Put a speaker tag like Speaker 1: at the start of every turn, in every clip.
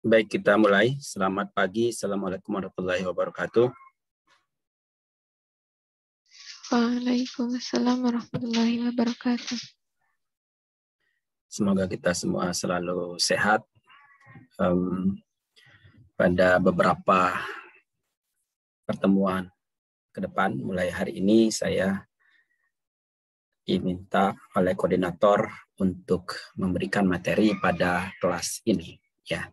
Speaker 1: Baik, kita mulai. Selamat pagi. Assalamualaikum warahmatullahi wabarakatuh.
Speaker 2: Waalaikumsalam warahmatullahi wabarakatuh.
Speaker 1: Semoga kita semua selalu sehat. Pada beberapa pertemuan ke depan, mulai hari ini saya diminta oleh koordinator untuk memberikan materi pada kelas ini. Ya,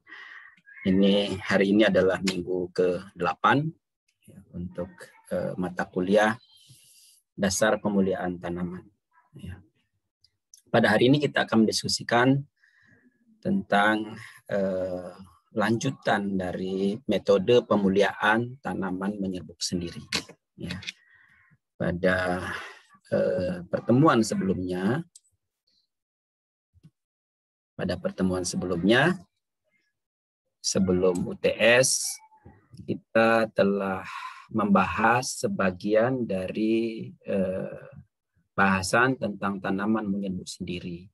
Speaker 1: hari ini adalah minggu ke-8 ya, untuk mata kuliah dasar pemuliaan tanaman. Ya. Pada hari ini kita akan mendiskusikan tentang lanjutan dari metode pemuliaan tanaman menyerbuk sendiri. Ya. Pada pertemuan sebelumnya, sebelum UTS, kita telah membahas sebagian dari bahasan tentang tanaman menyerbuk sendiri,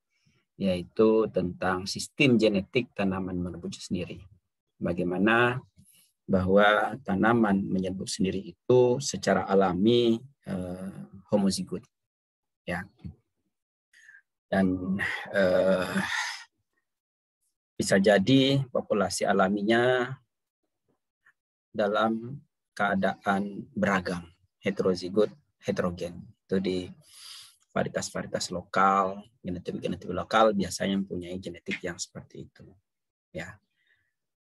Speaker 1: yaitu tentang sistem genetik tanaman menyerbuk sendiri. Bagaimana bahwa tanaman menyerbuk sendiri itu secara alami homozigot, ya. Dan bisa jadi populasi alaminya dalam keadaan beragam, heterozigot, heterogen. Itu di varietas-varietas lokal, genetik lokal biasanya mempunyai genetik yang seperti itu. Ya.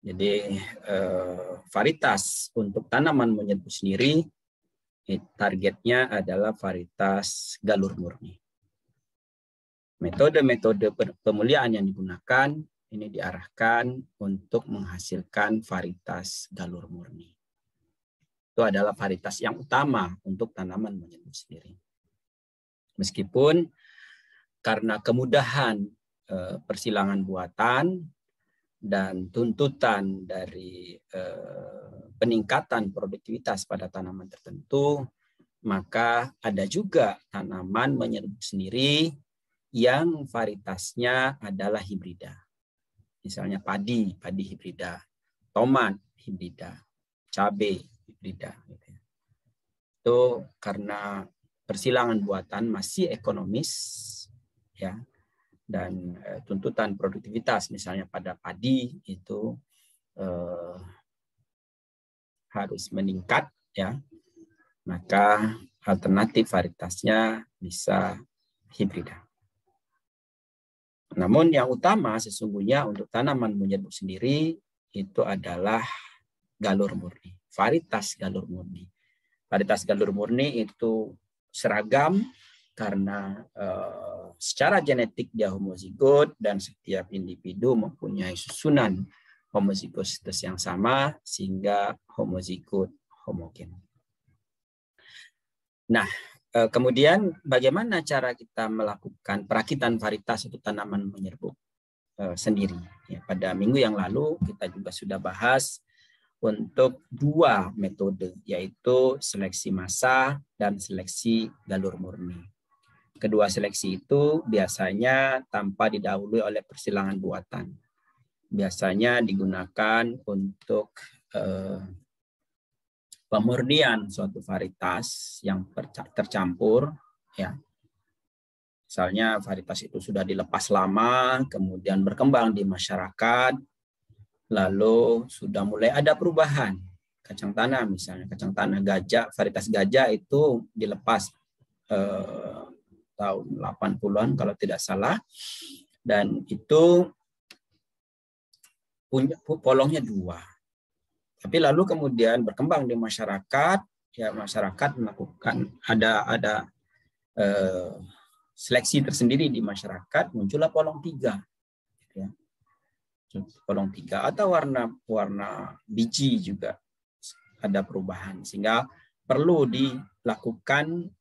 Speaker 1: Jadi varietas untuk tanaman menyerbuk sendiri targetnya adalah varietas galur murni. Metode-metode pemuliaan yang digunakan ini diarahkan untuk menghasilkan varietas galur murni. Itu adalah varietas yang utama untuk tanaman menyerbuk sendiri. Meskipun karena kemudahan persilangan buatan dan tuntutan dari peningkatan produktivitas pada tanaman tertentu, maka ada juga tanaman menyerbuk sendiri yang varietasnya adalah hibrida. Misalnya padi hibrida, tomat hibrida, cabai hibrida. Itu karena persilangan buatan masih ekonomis, ya, dan tuntutan produktivitas misalnya pada padi itu harus meningkat, ya, maka alternatif varietasnya bisa hibrida. Namun yang utama sesungguhnya untuk tanaman menyerbuk sendiri itu adalah galur murni, varietas galur murni. Varietas galur murni itu seragam karena secara genetik dia homozigot dan setiap individu mempunyai susunan homozigositas yang sama sehingga homozigot homogen. Nah, kemudian bagaimana cara kita melakukan perakitan varietas untuk tanaman menyerbuk sendiri? Ya, pada minggu yang lalu kita juga sudah bahas untuk dua metode, yaitu seleksi massa dan seleksi galur murni. Kedua seleksi itu biasanya tanpa didahului oleh persilangan buatan. Biasanya digunakan untuk pemurnian suatu varietas yang tercampur, ya. Misalnya varietas itu sudah dilepas lama, kemudian berkembang di masyarakat, lalu sudah mulai ada perubahan. Kacang tanah misalnya, kacang tanah gajah, varietas gajah itu dilepas tahun 80-an kalau tidak salah, dan itu punya polongnya 2. Tapi lalu kemudian berkembang di masyarakat, ya masyarakat melakukan ada seleksi tersendiri di masyarakat, muncullah polong 3, ya. Polong 3 atau warna biji juga ada perubahan sehingga perlu dilakukan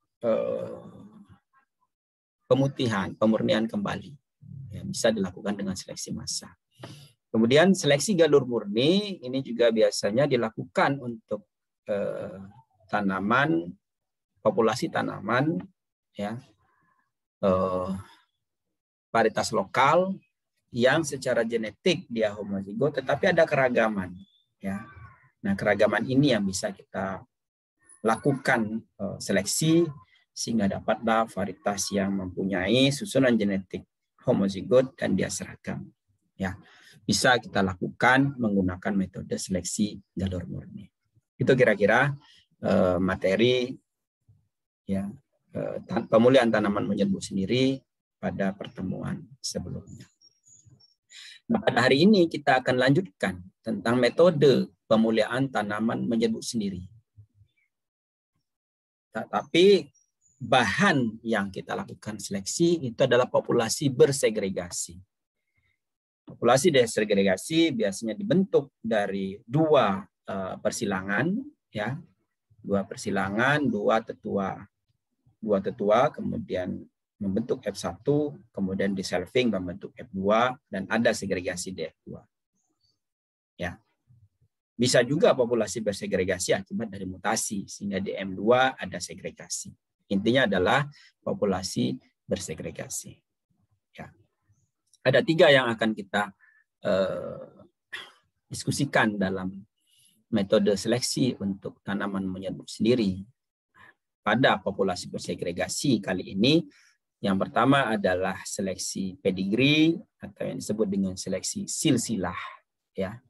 Speaker 1: pemurnian kembali, ya, bisa dilakukan dengan seleksi massa. Kemudian seleksi galur murni ini juga biasanya dilakukan untuk tanaman, populasi tanaman, ya, varietas lokal yang secara genetik dia homozigot, tetapi ada keragaman. Ya. Nah, keragaman ini yang bisa kita lakukan seleksi sehingga dapatlah varietas yang mempunyai susunan genetik homozigot dan dia seragam. Ya, bisa kita lakukan menggunakan metode seleksi galur murni. Itu kira-kira materi ya pemulihan tanaman menyerbu sendiri pada pertemuan sebelumnya. Nah, pada hari ini kita akan lanjutkan tentang metode pemulihan tanaman menyerbu sendiri. Tapi bahan yang kita lakukan seleksi itu adalah populasi bersegregasi. Populasi bersegregasi biasanya dibentuk dari dua persilangan, ya, dua persilangan, dua tetua, kemudian membentuk F1, kemudian diselving membentuk F2, dan ada segregasi di F2. Ya. Bisa juga populasi bersegregasi akibat dari mutasi, sehingga di M2 ada segregasi. Intinya adalah populasi bersegregasi. Ya. Ada 3 yang akan kita diskusikan dalam metode seleksi untuk tanaman menyerbu sendiri. Pada populasi bersegregasi kali ini, yang pertama adalah seleksi pedigree atau yang disebut dengan seleksi silsilah. Ya.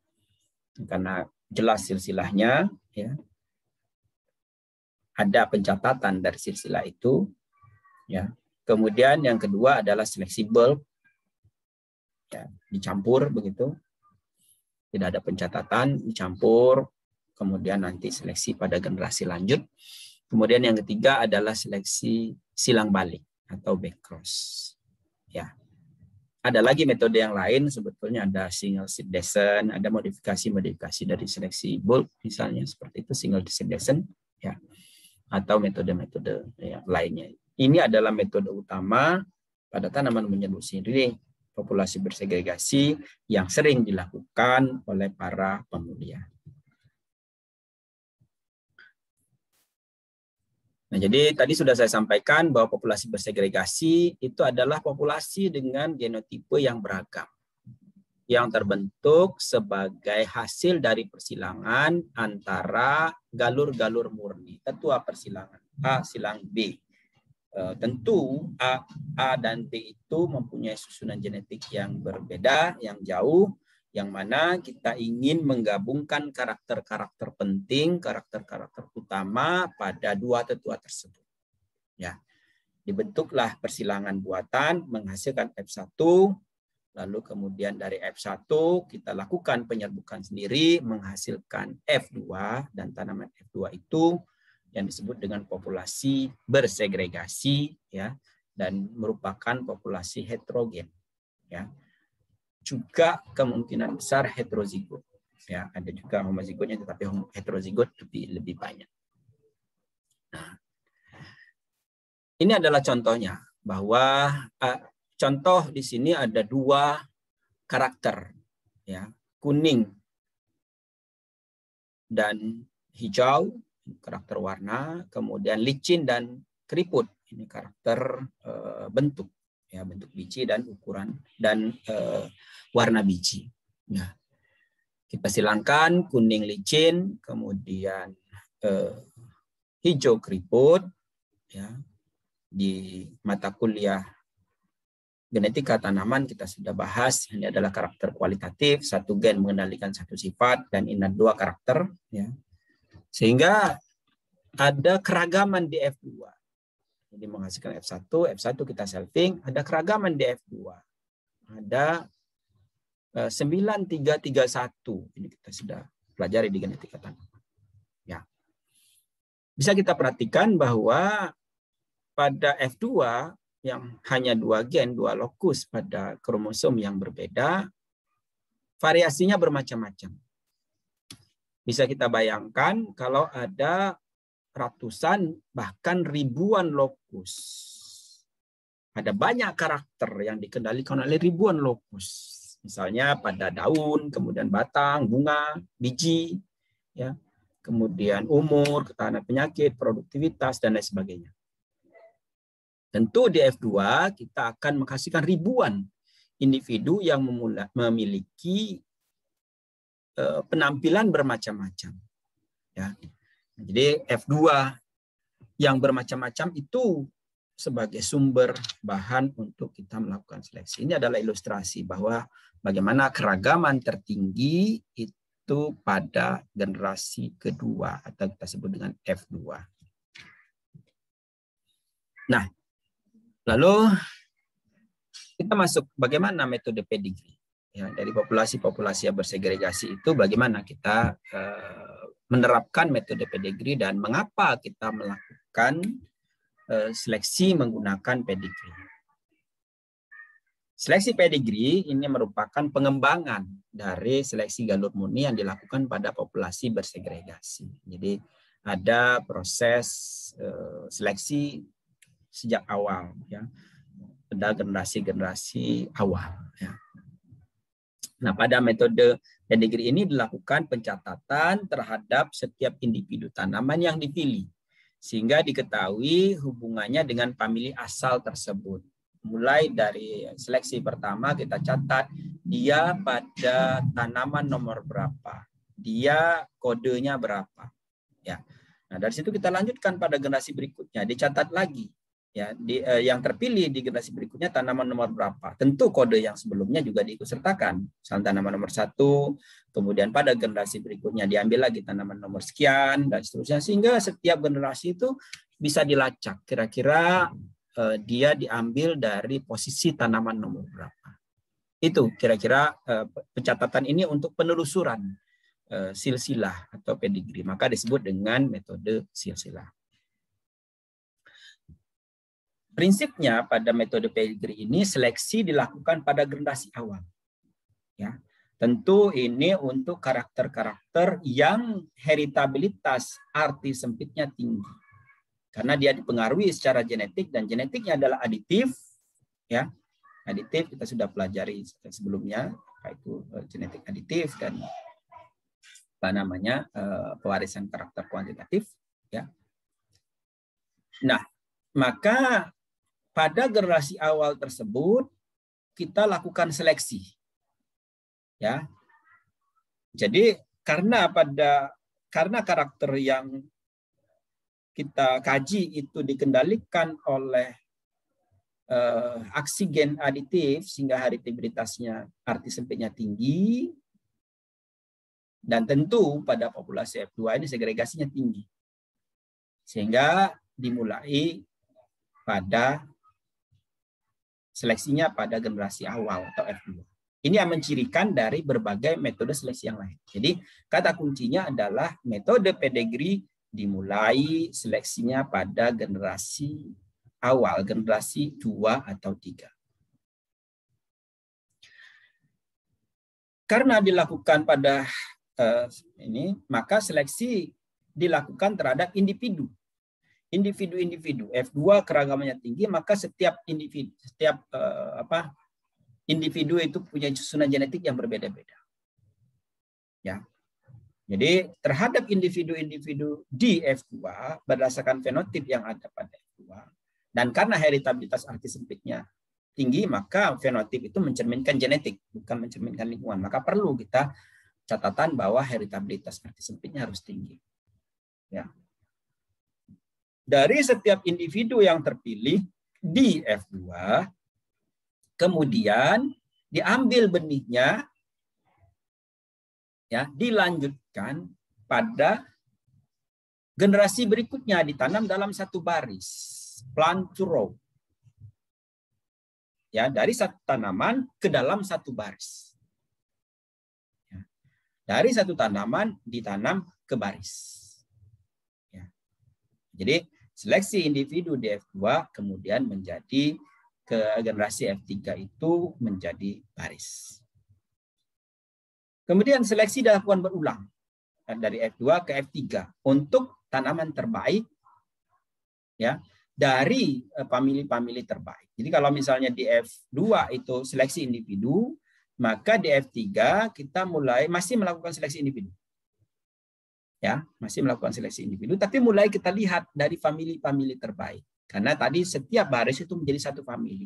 Speaker 1: Karena jelas silsilahnya, ya, ada pencatatan dari silsilah itu, ya. Kemudian yang kedua adalah seleksi bulk, ya, dicampur begitu, tidak ada pencatatan, dicampur, kemudian nanti seleksi pada generasi lanjut. Kemudian yang ketiga adalah seleksi silang balik atau backcross, ya. Ada lagi metode yang lain, sebetulnya ada single seed descent, ada modifikasi dari seleksi bulk, misalnya seperti itu single seed descent, ya, atau metode-metode yang lainnya. Ini adalah metode utama pada tanaman menyerbu sendiri, populasi bersegregasi yang sering dilakukan oleh para pemulia. Nah, jadi tadi sudah saya sampaikan bahwa populasi bersegregasi itu adalah populasi dengan genotipe yang beragam, yang terbentuk sebagai hasil dari persilangan antara galur-galur murni, tetua persilangan A silang B. Tentu A dan B itu mempunyai susunan genetik yang berbeda, yang jauh, yang mana kita ingin menggabungkan karakter-karakter penting, karakter-karakter utama pada dua tetua tersebut. Ya, dibentuklah persilangan buatan menghasilkan F1, lalu kemudian dari F1 kita lakukan penyerbukan sendiri menghasilkan F2, dan tanaman F2 itu yang disebut dengan populasi bersegregasi, ya, dan merupakan populasi heterogen, ya. Juga kemungkinan besar heterozigot, ya, ada juga homozigotnya tetapi heterozigot lebih banyak. Nah, ini adalah contohnya bahwa contoh di sini ada 2 karakter, ya, kuning dan hijau, karakter warna, kemudian licin dan keriput, ini karakter bentuk, ya, bentuk biji dan ukuran dan warna biji. Nah, kita silangkan kuning licin, kemudian hijau keriput, ya. Di mata kuliah genetika tanaman kita sudah bahas, ini adalah karakter kualitatif, satu gen mengendalikan satu sifat, dan ini 2 karakter, ya. Sehingga ada keragaman di F2. Jadi menghasilkan F1 kita selfing, ada keragaman di F2. Ada 9331. Ini kita sudah pelajari di genetika tanaman. Ya. Bisa kita perhatikan bahwa pada F2 yang hanya 2 gen, 2 lokus pada kromosom yang berbeda, variasinya bermacam-macam. Bisa kita bayangkan kalau ada ratusan bahkan ribuan lokus. Ada banyak karakter yang dikendalikan oleh ribuan lokus. Misalnya pada daun, kemudian batang, bunga, biji, ya, kemudian umur, ketahanan penyakit, produktivitas, dan lain sebagainya. Tentu di F2 kita akan menghasilkan ribuan individu yang memiliki penampilan bermacam-macam. Ya. Jadi F2 yang bermacam-macam itu sebagai sumber bahan untuk kita melakukan seleksi. Ini adalah ilustrasi bahwa bagaimana keragaman tertinggi itu pada generasi kedua atau kita sebut dengan F2. Nah, lalu kita masuk bagaimana metode pedigree. Ya, dari populasi-populasi yang bersegregasi itu bagaimana kita menerapkan metode pedigree dan mengapa kita melakukan seleksi menggunakan pedigree. Seleksi pedigree ini merupakan pengembangan dari seleksi galur murni yang dilakukan pada populasi bersegregasi. Jadi ada proses seleksi sejak awal, ya, pada generasi-generasi awal. Ya. Nah, pada metode pedigree ini dilakukan pencatatan terhadap setiap individu tanaman yang dipilih, sehingga diketahui hubungannya dengan famili asal tersebut. Mulai dari seleksi pertama kita catat dia pada tanaman nomor berapa, dia kodenya berapa. Ya. Nah, dari situ kita lanjutkan pada generasi berikutnya, dicatat lagi. Ya, yang terpilih di generasi berikutnya tanaman nomor berapa. Tentu kode yang sebelumnya juga diikutsertakan. Misalnya tanaman nomor 1, kemudian pada generasi berikutnya diambil lagi tanaman nomor sekian, dan seterusnya. Sehingga setiap generasi itu bisa dilacak. Kira-kira dia diambil dari posisi tanaman nomor berapa. Itu kira-kira pencatatan ini untuk penelusuran silsilah atau pedigree. Maka disebut dengan metode silsilah. Prinsipnya pada metode pedigree ini seleksi dilakukan pada generasi awal. Ya, tentu ini untuk karakter-karakter yang heritabilitas arti sempitnya tinggi. Karena dia dipengaruhi secara genetik dan genetiknya adalah aditif. Ya, aditif kita sudah pelajari sebelumnya, yaitu genetik aditif dan apa namanya pewarisan karakter kuantitatif. Ya. Nah, maka pada generasi awal tersebut kita lakukan seleksi, ya. Jadi karena karakter yang kita kaji itu dikendalikan oleh aksi gen aditif sehingga heritabilitasnya arti sempitnya tinggi, dan tentu pada populasi F2 ini segregasinya tinggi, sehingga dimulai pada seleksinya pada generasi awal atau F2. Ini yang mencirikan dari berbagai metode seleksi yang lain. Jadi kata kuncinya adalah metode pedigree dimulai seleksinya pada generasi awal, generasi 2 atau 3. Karena dilakukan pada ini, maka seleksi dilakukan terhadap individu. Individu F2 keragamannya tinggi, maka setiap individu itu punya susunan genetik yang berbeda-beda. Ya. Jadi terhadap individu-individu di F2 berdasarkan fenotip yang ada pada F2 dan karena heritabilitas arti sempitnya tinggi, maka fenotip itu mencerminkan genetik, bukan mencerminkan lingkungan. Maka perlu kita catatan bahwa heritabilitas arti sempitnya harus tinggi. Ya. Dari setiap individu yang terpilih di F2, kemudian diambil benihnya, ya, dilanjutkan pada generasi berikutnya, ditanam dalam satu baris, plant to row. Ya, dari satu tanaman ke dalam satu baris. Ya. Dari satu tanaman ditanam ke baris. Ya. Jadi seleksi individu di F2 kemudian menjadi ke generasi F3 itu menjadi baris. Kemudian seleksi dilakukan berulang dari F2 ke F3 untuk tanaman terbaik, ya, dari famili-famili terbaik. Jadi kalau misalnya di F2 itu seleksi individu, maka di F3 kita masih melakukan seleksi individu. Ya, masih melakukan seleksi individu, tapi mulai kita lihat dari famili-famili terbaik. Karena tadi setiap baris itu menjadi satu famili.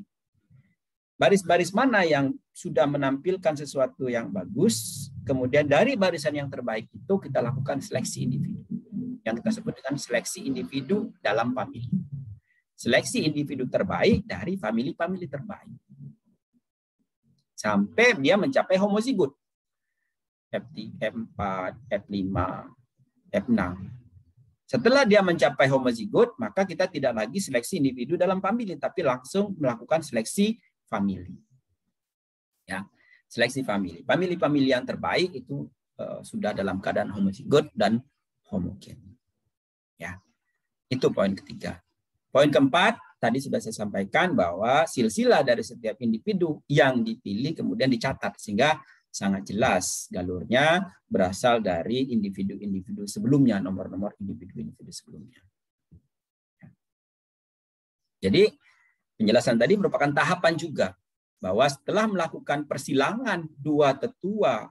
Speaker 1: baris-baris mana yang sudah menampilkan sesuatu yang bagus, kemudian dari barisan yang terbaik itu kita lakukan seleksi individu. Yang kita sebut dengan seleksi individu dalam famili. Seleksi individu terbaik dari famili-famili terbaik. Sampai dia mencapai homozigot. F3, F4, F5, F6. Setelah dia mencapai homozigot, maka kita tidak lagi seleksi individu dalam famili, tapi langsung melakukan seleksi famili. Ya, seleksi famili. Famili-famili yang terbaik itu sudah dalam keadaan homozigot dan homogen. Ya, itu poin ketiga. Poin keempat, tadi sudah saya sampaikan bahwa silsilah dari setiap individu yang dipilih kemudian dicatat, sehingga sangat jelas galurnya berasal dari individu-individu sebelumnya, nomor-nomor individu-individu sebelumnya. Jadi penjelasan tadi merupakan tahapan juga bahwa setelah melakukan persilangan dua tetua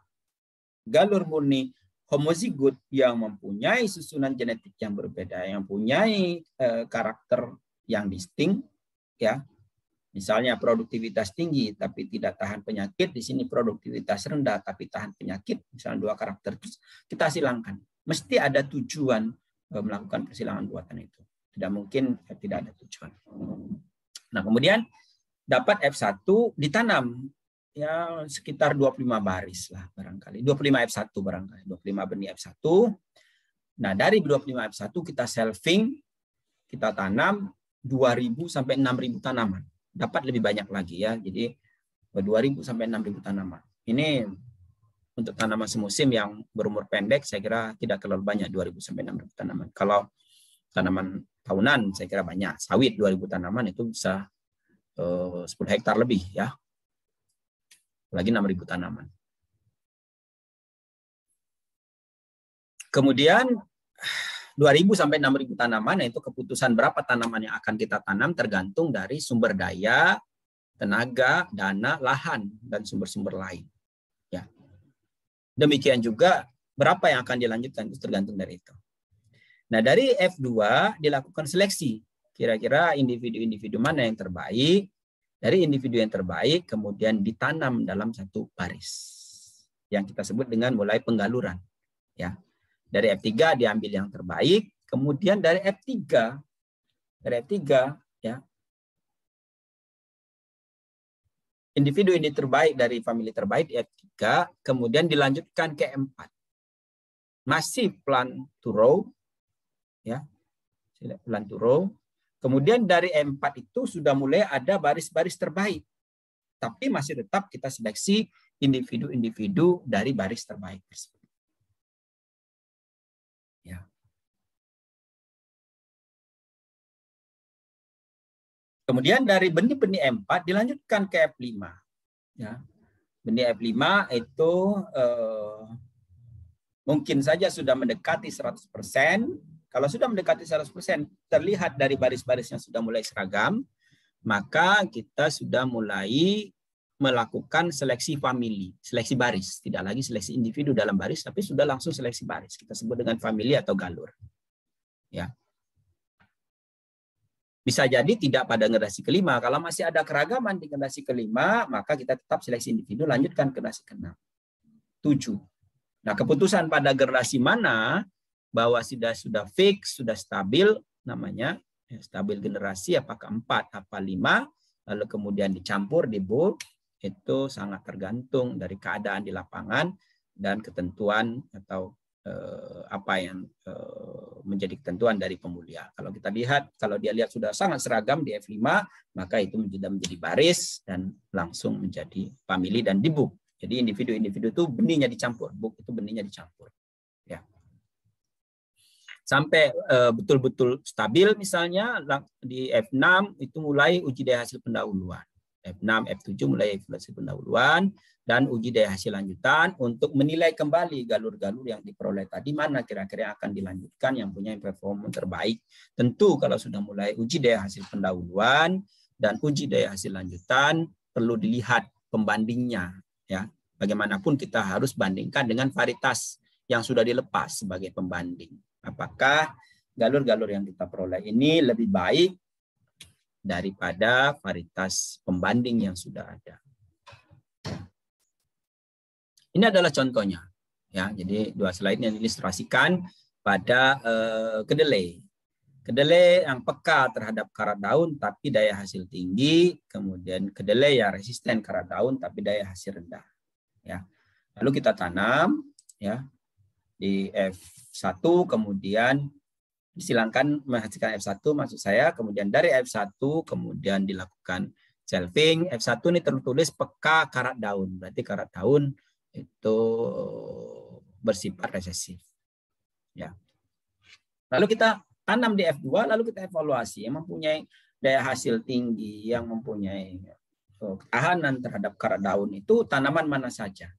Speaker 1: galur murni homozigot yang mempunyai susunan genetik yang berbeda, yang mempunyai karakter yang distinct, ya. Misalnya produktivitas tinggi tapi tidak tahan penyakit, di sini produktivitas rendah tapi tahan penyakit, misalnya dua karakter itu kita silangkan. Mesti ada tujuan melakukan persilangan buatan itu. Tidak mungkin tidak ada tujuan. Nah, kemudian dapat F1 ditanam ya sekitar 25 baris lah barangkali. 25 F1 barangkali, 25 benih F1. Nah, dari 25 F1 kita selfing, kita tanam 2.000 sampai 6.000 tanaman. Dapat lebih banyak lagi ya. Jadi 2.000 sampai 6.000 tanaman. Ini untuk tanaman semusim yang berumur pendek saya kira tidak terlalu banyak 2.000 sampai 6.000 tanaman. Kalau tanaman tahunan saya kira banyak. Sawit 2.000 tanaman itu bisa 10 hektar lebih ya. Lagi 6.000 tanaman. Kemudian 2.000 sampai 6.000 tanaman, yaitu keputusan berapa tanaman yang akan kita tanam tergantung dari sumber daya, tenaga, dana, lahan, dan sumber-sumber lain. Ya. Demikian juga berapa yang akan dilanjutkan itu tergantung dari itu. Nah, dari F2 dilakukan seleksi. Kira-kira individu-individu mana yang terbaik. Dari individu yang terbaik kemudian ditanam dalam satu baris. Yang kita sebut dengan mulai penggaluran. Ya. Dari F3 diambil yang terbaik, kemudian dari F3 ya. Individu ini terbaik dari famili terbaik F3, kemudian dilanjutkan ke F4. Masih plan to row ya. Plan to row. Kemudian dari F4 itu sudah mulai ada baris-baris terbaik. Tapi masih tetap kita seleksi individu-individu dari baris terbaik tersebut. Ya. Kemudian dari benih-benih M4 dilanjutkan ke F5. Ya. Benih F5 itu mungkin saja sudah mendekati 100%. Kalau sudah mendekati 100%, terlihat dari baris-baris yang sudah mulai seragam, maka kita sudah mulai melakukan seleksi famili, seleksi baris, tidak lagi seleksi individu dalam baris, tapi sudah langsung seleksi baris. Kita sebut dengan famili atau galur. Ya. Bisa jadi tidak pada generasi kelima. Kalau masih ada keragaman di generasi kelima, maka kita tetap seleksi individu, lanjutkan ke generasi ke-6. 7. Nah, keputusan pada generasi mana bahwa sudah fix, sudah stabil, namanya stabil generasi, apakah 4, apa 5, lalu kemudian dicampur, dibuat, itu sangat tergantung dari keadaan di lapangan dan ketentuan atau apa yang menjadi ketentuan dari pemulia. Kalau kita lihat, kalau dia lihat sudah sangat seragam di F5, maka itu sudah menjadi baris dan langsung menjadi famili dan dibuk. Jadi individu-individu itu benihnya dicampur, buk itu benihnya dicampur. Ya. Sampai betul-betul stabil misalnya di F6 itu mulai uji daya hasil pendahuluan. F6, F7 mulai hasil pendahuluan dan uji daya hasil lanjutan untuk menilai kembali galur-galur yang diperoleh tadi mana kira-kira akan dilanjutkan yang punya performa terbaik. Tentu kalau sudah mulai uji daya hasil pendahuluan dan uji daya hasil lanjutan perlu dilihat pembandingnya ya. Bagaimanapun kita harus bandingkan dengan varietas yang sudah dilepas sebagai pembanding. Apakah galur-galur yang kita peroleh ini lebih baik daripada varietas pembanding yang sudah ada. Ini adalah contohnya, ya. Jadi dua slide yang diilustrasikan pada kedelai. Kedelai yang peka terhadap karat daun tapi daya hasil tinggi, kemudian kedelai yang resisten karat daun tapi daya hasil rendah. Ya. Lalu kita tanam, ya, di F1, kemudian disilangkan menghasilkan F1 maksud saya, kemudian dari F1 kemudian dilakukan shelving. F1 ini tertulis peka karat daun, berarti karat daun itu bersifat resesif. Ya. Lalu kita tanam di F2, lalu kita evaluasi yang mempunyai daya hasil tinggi, yang mempunyai ketahanan terhadap karat daun itu tanaman mana saja.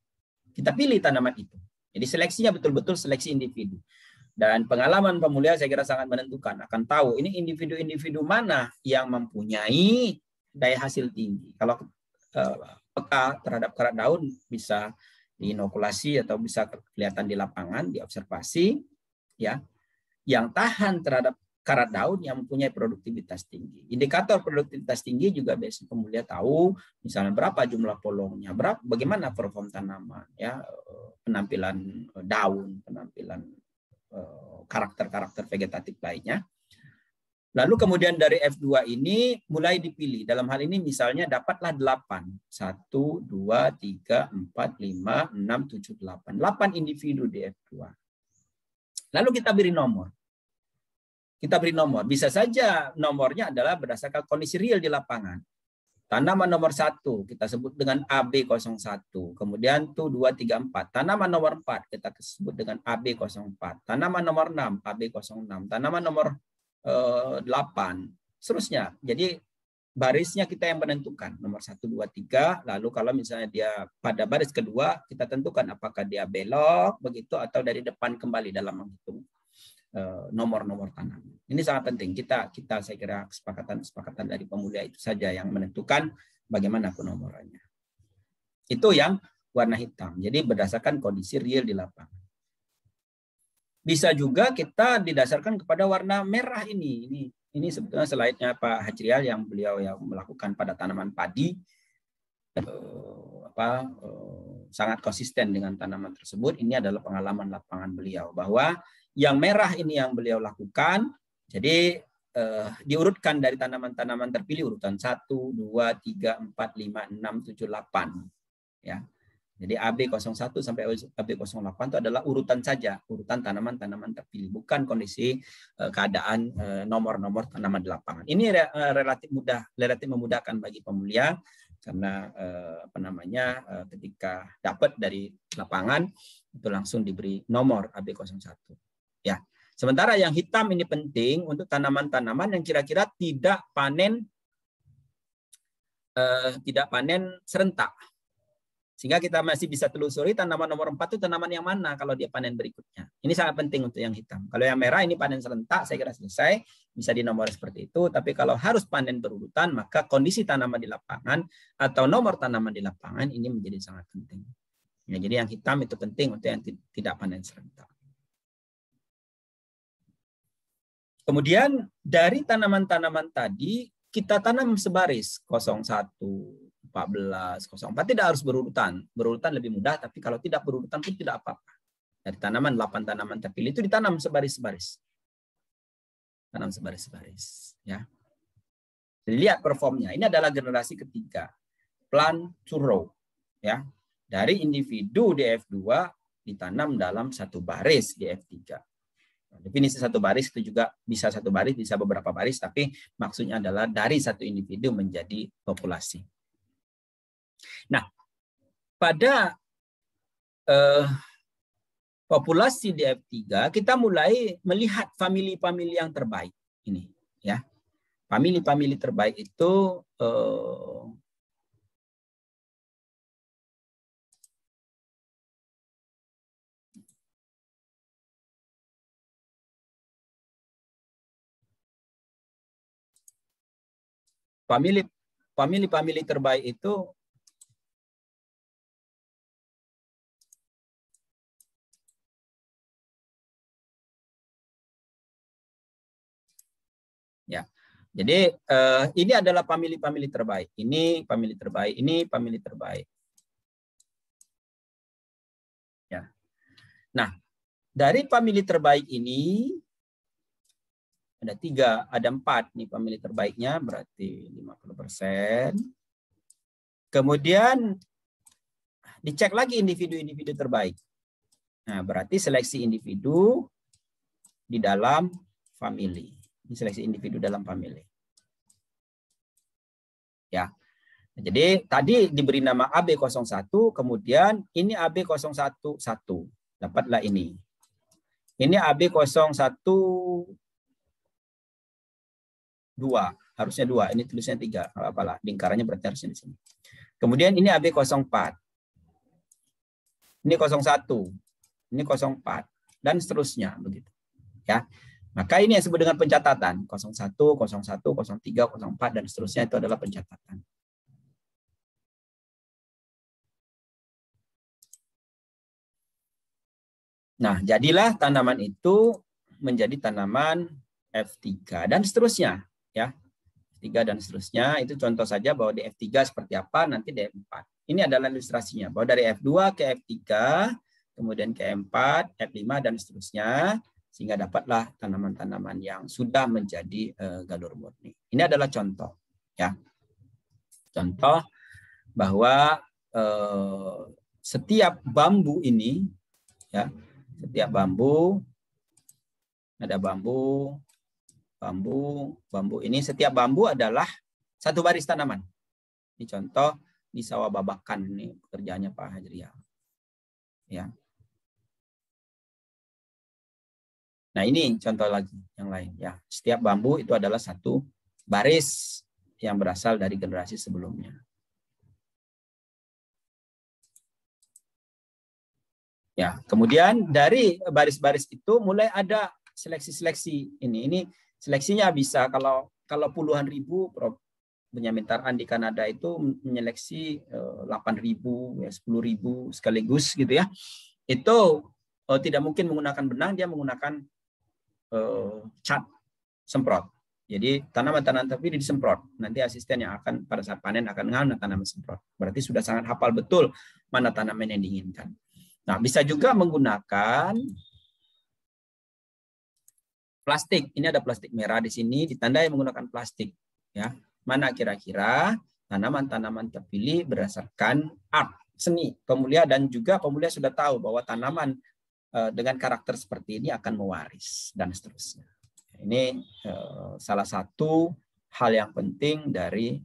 Speaker 1: Kita pilih tanaman itu. Jadi seleksinya betul-betul seleksi individu. Dan pengalaman pemulia saya kira sangat menentukan. Akan tahu ini individu-individu mana yang mempunyai daya hasil tinggi. Kalau peka terhadap karat daun bisa diinokulasi atau bisa kelihatan di lapangan, diobservasi, ya. Yang tahan terhadap karat daun yang mempunyai produktivitas tinggi. Indikator produktivitas tinggi juga biasanya pemulia tahu, misalnya berapa jumlah polongnya, bagaimana perform tanaman, ya, penampilan daun, penampilan karakter-karakter vegetatif lainnya. Lalu kemudian dari F2 ini mulai dipilih. Dalam hal ini misalnya dapatlah 8. 1, 2, 3, 4, 5, 6, 7, 8. 8 individu di F2. Lalu kita beri nomor. Kita beri nomor. Bisa saja nomornya adalah berdasarkan kondisi real di lapangan. Tanaman nomor 1 kita sebut dengan AB01. Kemudian tuh 2, 3, 4. Tanaman nomor 4 kita sebut dengan AB04. Tanaman nomor 6 AB06. Tanaman nomor 8. Seterusnya. Jadi barisnya kita yang menentukan. Nomor 1, 2, 3. Lalu kalau misalnya dia pada baris kedua, kita tentukan apakah dia belok begitu atau dari depan kembali dalam menghitung nomor-nomor tanaman. Ini sangat penting. Kita saya kira kesepakatan dari pemulia itu saja yang menentukan bagaimana penomorannya. Itu yang warna hitam. Jadi berdasarkan kondisi real di lapangan. Bisa juga kita didasarkan kepada warna merah ini. Ini sebetulnya slide-nya Pak Hajrial yang beliau yang melakukan pada tanaman padi. Sangat konsisten dengan tanaman tersebut. Ini adalah pengalaman lapangan beliau bahwa yang merah ini yang beliau lakukan. Jadi diurutkan dari tanaman-tanaman terpilih urutan 1, 2, 3, 4, 5, 6, 7, 8. Ya. Jadi AB01 sampai AB08 itu adalah urutan saja, urutan tanaman-tanaman terpilih, bukan kondisi keadaan nomor-nomor tanaman di lapangan. Ini relatif memudahkan bagi pemulia karena ketika dapat dari lapangan itu langsung diberi nomor AB01. Ya. Sementara yang hitam ini penting untuk tanaman-tanaman yang kira-kira tidak panen serentak. Sehingga kita masih bisa telusuri tanaman nomor 4 itu tanaman yang mana kalau dia panen berikutnya. Ini sangat penting untuk yang hitam. Kalau yang merah ini panen serentak, saya kira selesai. Bisa dinomor seperti itu. Tapi kalau harus panen berurutan, maka kondisi tanaman di lapangan atau nomor tanaman di lapangan ini menjadi sangat penting. Ya, jadi yang hitam itu penting untuk yang tidak panen serentak. Kemudian dari tanaman-tanaman tadi, kita tanam sebaris 01, 14, 04 tidak harus berurutan. Berurutan lebih mudah, tapi kalau tidak berurutan pun tidak apa-apa. Dari tanaman 8 tanaman terpilih itu ditanam sebaris-baris. Tanam sebaris-baris, ya. Jadi lihat performnya. Ini adalah generasi ketiga. Plant to row, ya. Dari individu di F2 ditanam dalam satu baris di F3. Definisi satu baris itu juga bisa satu baris, bisa beberapa baris, tapi maksudnya adalah dari satu individu menjadi populasi. Nah, pada populasi di F3 kita mulai melihat famili-famili yang terbaik ini, ya. Famili-famili terbaik itu famili terbaik itu ya. Jadi ini adalah famili-famili terbaik. Ini famili terbaik, ini famili terbaik. Ya. Nah, dari famili terbaik ini ada 3, ada 4 nih famili terbaiknya, berarti 50%. Kemudian dicek lagi individu-individu terbaik. Nah, berarti seleksi individu di dalam famili. Ini seleksi individu dalam famili. Ya. Jadi tadi diberi nama AB01, kemudian ini AB011. Dapatlah ini. Ini AB012. Harusnya 2. Ini tulisnya 3. Apalah, lingkarannya berarti harusnya di sini. Kemudian ini AB04. Ini 01. Ini 04 dan seterusnya begitu. Ya. Maka ini yang disebut dengan pencatatan. 01, 01, 03, 04 dan seterusnya itu adalah pencatatan. Nah, jadilah tanaman itu menjadi tanaman F3 dan seterusnya, ya. F3 dan seterusnya itu contoh saja bahwa di F3 seperti apa, nanti di F4. Ini adalah ilustrasinya, bahwa dari F2 ke F3, kemudian ke F4, F5 dan seterusnya, sehingga dapatlah tanaman-tanaman yang sudah menjadi galur murni. Ini adalah contoh, ya. Contoh bahwa setiap bambu ini, ya, setiap bambu, ada bambu ini, setiap bambu adalah satu baris tanaman. Ini contoh di sawah babakan, ini pekerjaannya Pak Hajrial. Ya. Nah, ini contoh lagi yang lain, ya. Setiap bambu itu adalah satu baris yang berasal dari generasi sebelumnya. Ya, kemudian dari baris-baris itu mulai ada seleksi-seleksi ini. Ini seleksinya bisa kalau puluhan ribu, Prof. Benyamin Tarhan di Kanada itu menyeleksi 8.000, ya, 10.000 sekaligus gitu ya. Itu tidak mungkin menggunakan benang, dia menggunakan cat semprot. Jadi tanaman-tanaman terpilih disemprot. Nanti asisten yang akan pada saat panen akan mengambil tanaman semprot. Berarti sudah sangat hafal betul mana tanaman yang diinginkan. Nah, bisa juga menggunakan plastik. Ini ada plastik merah di sini, ditandai menggunakan plastik. Ya, mana kira-kira tanaman-tanaman terpilih berdasarkan art, seni, pemulia, dan juga pemulia sudah tahu bahwa tanaman dengan karakter seperti ini akan mewaris dan seterusnya. Ini salah satu hal yang penting dari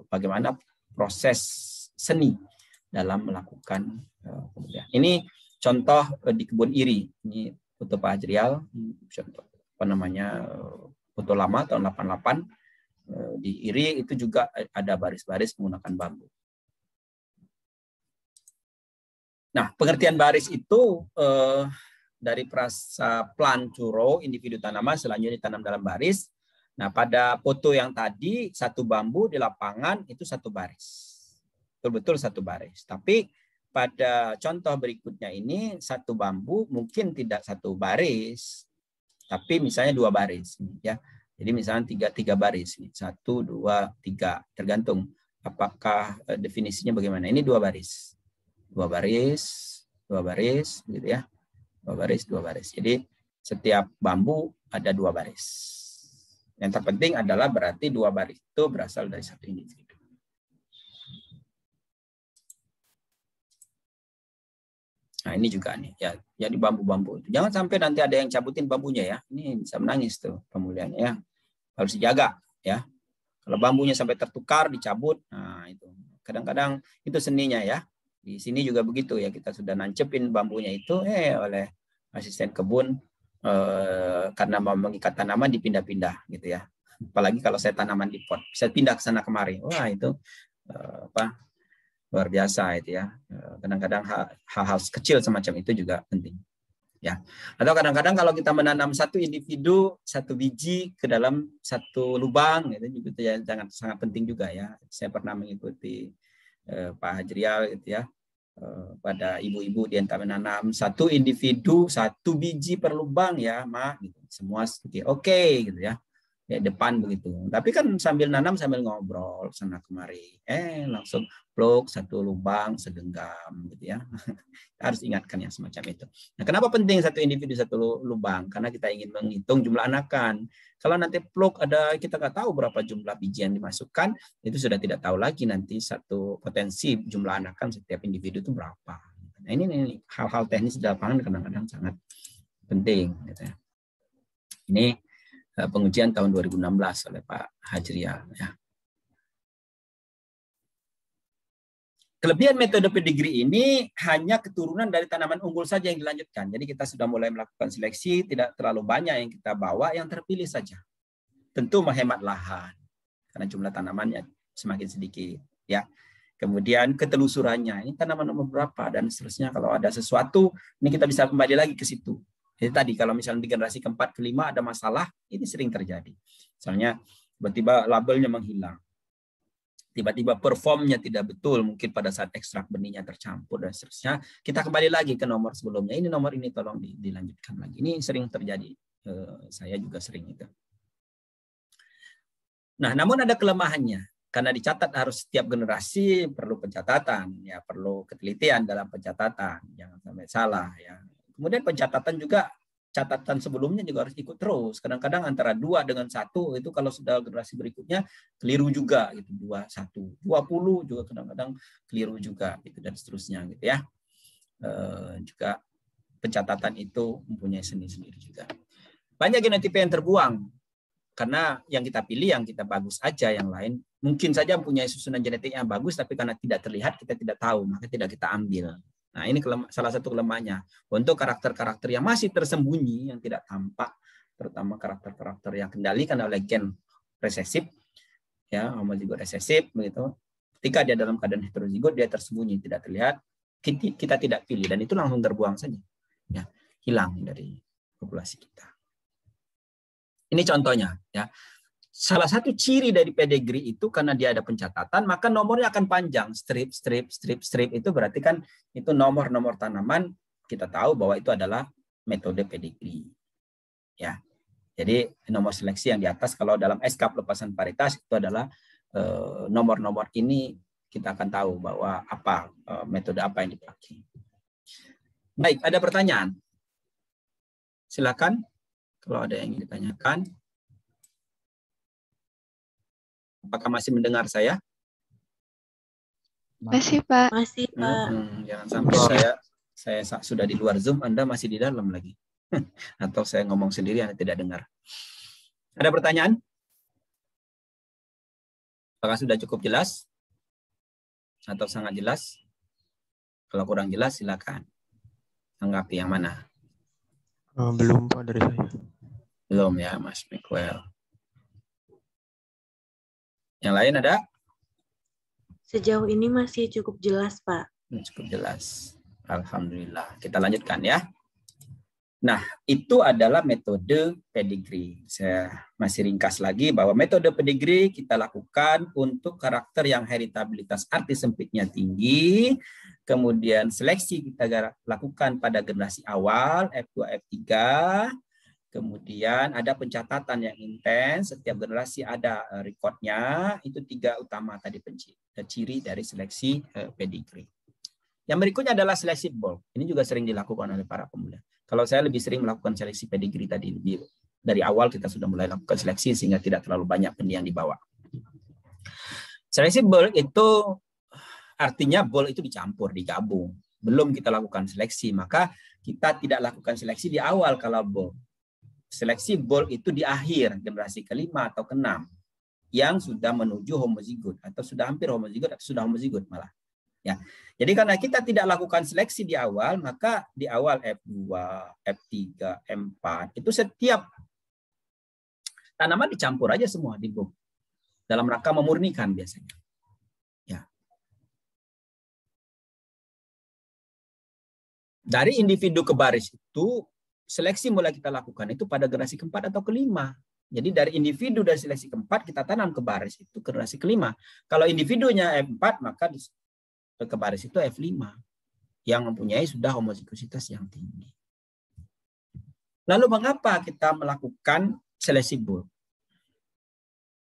Speaker 1: bagaimana proses seni dalam melakukan pemilihan. Ini contoh di kebun iri. Ini foto Pak Hajrial, contoh apa namanya, foto lama tahun 88. Di iri itu juga ada baris-baris menggunakan bambu. Nah, pengertian baris itu dari frasa plant to row, individu tanaman selanjutnya ditanam dalam baris. Nah, pada foto yang tadi, satu bambu di lapangan itu satu baris. Betul-betul satu baris. Tapi pada contoh berikutnya ini, satu bambu mungkin tidak satu baris, tapi misalnya 2 baris. Ya. Jadi misalnya tiga baris. 1, 2, 3. Tergantung apakah definisinya bagaimana. Ini 2 baris. 2 baris, 2 baris, gitu ya. 2 baris, 2 baris. Jadi setiap bambu ada 2 baris. Yang terpenting adalah berarti 2 baris itu berasal dari satu individu. Nah, ini juga nih, ya, jadi bambu-bambu. Jangan sampai nanti ada yang cabutin bambunya ya. Ini bisa menangis tuh pemulihannya ya. Harus dijaga ya. Kalau bambunya sampai tertukar, dicabut, nah itu. Kadang-kadang itu seninya ya. Di sini juga begitu ya, kita sudah nancepin bambunya itu oleh asisten kebun karena mau mengikat tanaman dipindah-pindah gitu ya. Apalagi kalau saya tanaman di pot, saya pindah ke sana kemari. Wah, itu luar biasa itu ya. Kadang-kadang hal-hal kecil semacam itu juga penting. Ya. Atau kadang-kadang kalau kita menanam satu individu, satu biji ke dalam satu lubang, itu juga ya, sangat penting juga ya. Saya pernah mengikuti Pak Hajrial gitu ya. Pada ibu-ibu dia menanam satu individu, satu biji per lubang ya, Mak. Gitu. Semua oke gitu ya. ya depan begitu. Tapi kan sambil nanam sambil ngobrol sana kemari. Langsung pluk satu lubang segenggam gitu ya. Harus ingatkan yang semacam itu. Nah, kenapa penting satu individu satu lubang? Karena kita ingin menghitung jumlah anakan. Kalau nanti pluk ada kita nggak tahu berapa jumlah biji yang dimasukkan, itu sudah tidak tahu lagi nanti satu potensi jumlah anakan setiap individu itu berapa. Nah, ini hal-hal teknis di lapangan kadang-kadang sangat penting gitu ya. Ini pengujian tahun 2016 oleh Pak Hajrial. Ya. Kelebihan metode pedigree ini hanya keturunan dari tanaman unggul saja yang dilanjutkan. Jadi kita sudah mulai melakukan seleksi, tidak terlalu banyak yang kita bawa, yang terpilih saja. Tentu menghemat lahan, karena jumlah tanamannya semakin sedikit. Ya. Kemudian ketelusurannya, ini tanaman nomor berapa, dan seterusnya. Kalau ada sesuatu, ini kita bisa kembali lagi ke situ. Jadi tadi kalau misalnya di generasi keempat, kelima ada masalah, ini sering terjadi. Misalnya tiba-tiba labelnya menghilang. Tiba-tiba performnya tidak betul, mungkin pada saat ekstrak benihnya tercampur dan seterusnya. Kita kembali lagi ke nomor sebelumnya. Ini nomor ini tolong dilanjutkan lagi. Ini sering terjadi. Saya juga sering itu. Nah, namun ada kelemahannya. Karena dicatat harus setiap generasi perlu pencatatan, ya perlu ketelitian dalam pencatatan, jangan sampai salah ya. Kemudian pencatatan juga, catatan sebelumnya juga harus ikut terus. Kadang-kadang antara 2 dengan 1 itu kalau sudah generasi berikutnya keliru juga gitu. 2, 1, 20 juga kadang-kadang keliru juga gitu dan seterusnya gitu ya. Juga pencatatan itu mempunyai seni-sendiri juga. Banyak genotipe yang terbuang karena yang kita pilih yang kita bagus aja, yang lain mungkin saja mempunyai susunan genetik yang bagus tapi karena tidak terlihat kita tidak tahu, maka tidak kita ambil. Nah, ini salah satu kelemahannya. Untuk karakter-karakter yang masih tersembunyi, yang tidak tampak, terutama karakter-karakter yang kendalikan oleh gen resesif, ya, homozigot resesif, begitu. Ketika dia dalam keadaan heterozigot, dia tersembunyi, tidak terlihat, kita tidak pilih, dan itu langsung terbuang saja, ya, hilang dari populasi kita. Ini contohnya, ya. Salah satu ciri dari pedigree itu karena dia ada pencatatan, maka nomornya akan panjang. Strip itu berarti kan itu nomor-nomor tanaman, kita tahu bahwa itu adalah metode pedigree. Ya. Jadi nomor seleksi yang di atas kalau dalam SK pelepasan varietas itu adalah nomor-nomor ini kita akan tahu bahwa apa metode apa yang dipakai. Baik, ada pertanyaan? Silakan kalau ada yang ingin ditanyakan. Apakah masih mendengar saya?
Speaker 2: Masih, Pak.
Speaker 3: Masih, Pak.
Speaker 1: Jangan sampai saya sudah di luar Zoom, Anda masih di dalam lagi. Atau saya ngomong sendiri, Anda tidak dengar. Ada pertanyaan? Apakah sudah cukup jelas? Atau sangat jelas? Kalau kurang jelas, silakan. Tanggapi yang mana?
Speaker 4: Belum, Pak, dari saya.
Speaker 1: Belum ya, Mas Michael. Yang lain ada?
Speaker 3: Sejauh ini masih cukup jelas, Pak.
Speaker 1: Cukup jelas. Alhamdulillah. Kita lanjutkan ya. Nah, itu adalah metode pedigree. Saya masih ringkas lagi bahwa metode pedigree kita lakukan untuk karakter yang heritabilitas arti sempitnya tinggi. Kemudian seleksi kita lakukan pada generasi awal, F2, F3. Kemudian ada pencatatan yang intens, setiap generasi ada rekodnya, itu 3 utama tadi ciri dari seleksi pedigree. Yang berikutnya adalah seleksi bulk. Ini juga sering dilakukan oleh para pemuda. Kalau saya lebih sering melakukan seleksi pedigree tadi, dari awal kita sudah mulai lakukan seleksi sehingga tidak terlalu banyak benih yang dibawa. Seleksi bulk itu artinya bulk itu dicampur, digabung. Belum kita lakukan seleksi, maka kita tidak lakukan seleksi di awal kalau bulk. Seleksi bulk itu di akhir generasi kelima atau keenam yang sudah menuju homozigot atau sudah hampir homozigot atau sudah homozigot malah. Ya. Jadi karena kita tidak lakukan seleksi di awal, maka di awal F2, F3, M4 itu setiap tanaman dicampur aja semua di bulk dalam rangka memurnikan biasanya. Ya. Dari individu ke baris itu seleksi mulai kita lakukan itu pada generasi keempat atau kelima. Jadi dari individu dari seleksi keempat kita tanam ke baris itu generasi kelima. Kalau individunya F4 maka ke baris itu F5 yang mempunyai sudah homozigositas yang tinggi. Lalu mengapa kita melakukan seleksi bulk?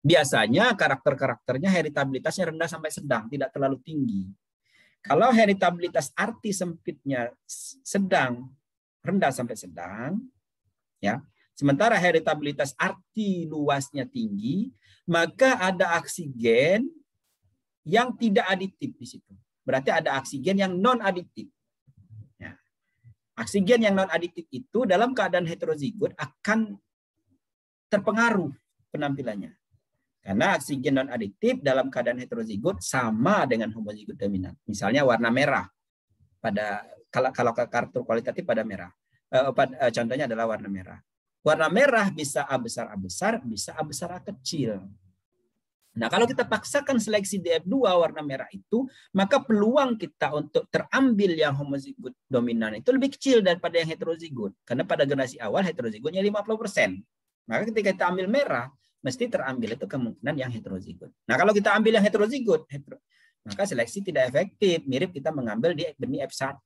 Speaker 1: Biasanya karakter-karakternya heritabilitasnya rendah sampai sedang, tidak terlalu tinggi. Kalau heritabilitas arti sempitnya sedang, rendah sampai sedang, ya. Sementara heritabilitas arti luasnya tinggi, maka ada oksigen yang tidak aditif di situ. Berarti ada oksigen yang non aditif. Ya. Oksigen yang non aditif itu dalam keadaan heterozigot akan terpengaruh penampilannya. Karena oksigen non aditif dalam keadaan heterozigot sama dengan homozigot dominan. Misalnya warna merah pada kalau karakter kualitatif pada merah. Contohnya adalah warna merah. Warna merah bisa A besar A besar, bisa A besar A kecil. Nah, kalau kita paksakan seleksi DF2 warna merah itu, maka peluang kita untuk terambil yang homozigot dominan itu lebih kecil daripada yang heterozigot. Karena pada generasi awal heterozigotnya 50%. Maka ketika kita ambil merah, mesti terambil itu kemungkinan yang heterozigot. Nah, kalau kita ambil yang heterozigot, maka seleksi tidak efektif. Mirip kita mengambil di benih F1.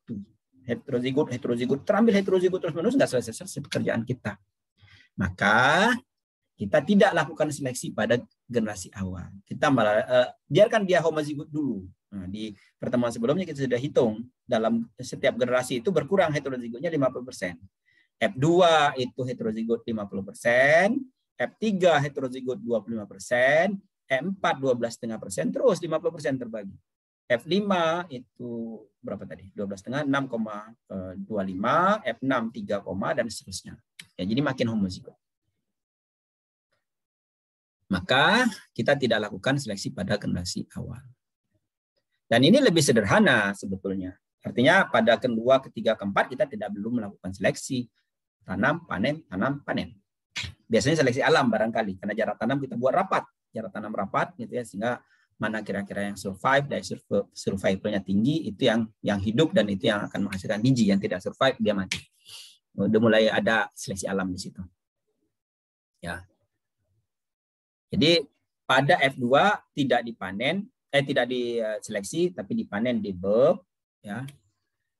Speaker 1: Heterozigot, terambil heterozigot terus-menerus, nggak selesai-selesai pekerjaan kita. Maka kita tidak lakukan seleksi pada generasi awal. Kita malah biarkan dia homozigot dulu. Nah, di pertemuan sebelumnya kita sudah hitung dalam setiap generasi itu berkurang heterozigotnya 50%. F2 itu heterozigot 50%, F3 heterozigot 25%, F4 12,5%, terus 50% terbagi. F5 itu berapa tadi? 12,5, 6,25, F6 3, dan seterusnya. Ya, jadi makin homozigot. Maka kita tidak lakukan seleksi pada generasi awal. Dan ini lebih sederhana sebetulnya. Artinya pada kedua, ketiga, keempat kita tidak perlu melakukan seleksi. Tanam, panen. Biasanya seleksi alam barangkali. Karena jarak tanam kita buat rapat. Jarak tanam rapat gitu ya, sehingga mana kira-kira yang survive, dari survival-nya tinggi, itu yang hidup dan itu yang akan menghasilkan biji. Yang tidak survive dia mati. Udah mulai ada seleksi alam di situ. Ya. Jadi pada F2 tidak dipanen, tidak diseleksi tapi dipanen di bulb, ya.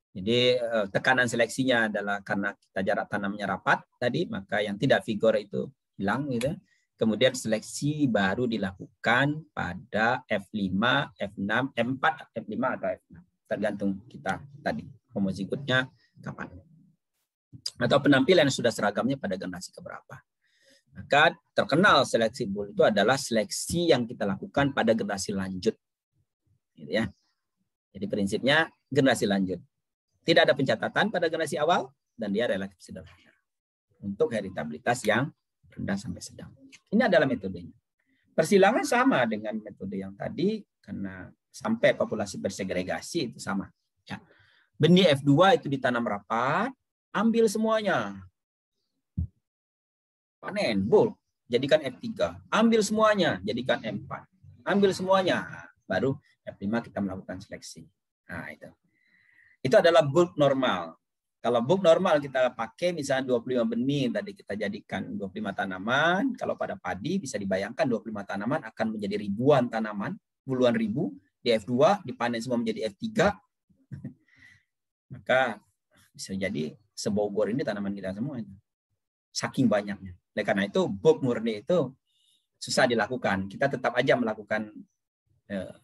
Speaker 1: Jadi tekanan seleksinya adalah karena kita jarak tanamnya rapat tadi, maka yang tidak vigor itu hilang gitu. Kemudian seleksi baru dilakukan pada F5, F6, M4, F5 atau F6. Tergantung kita tadi homozigotnya kapan. Atau penampilan yang sudah seragamnya pada generasi keberapa. Maka terkenal seleksi bulb itu adalah seleksi yang kita lakukan pada generasi lanjut. Gitu ya. Jadi prinsipnya generasi lanjut. Tidak ada pencatatan pada generasi awal dan dia relatif sederhana. Untuk heritabilitas yang rendah sampai sedang. Ini adalah metodenya. Persilangan sama dengan metode yang tadi karena sampai populasi bersegregasi itu sama. Ya. Benih F2 itu ditanam rapat, ambil semuanya. Panen, bulb, jadikan F3. Ambil semuanya, jadikan M4. Ambil semuanya, baru F5 kita melakukan seleksi. Nah, itu. Itu adalah bulb normal. Kalau bulb normal kita pakai misalnya 25 benih, tadi kita jadikan 25 tanaman. Kalau pada padi bisa dibayangkan 25 tanaman akan menjadi ribuan tanaman, puluhan ribu. Di F2 dipanen semua menjadi F3. Maka bisa jadi sebogor ini tanaman kita semua. Saking banyaknya. Oleh karena itu bulb murni itu susah dilakukan. Kita tetap aja melakukan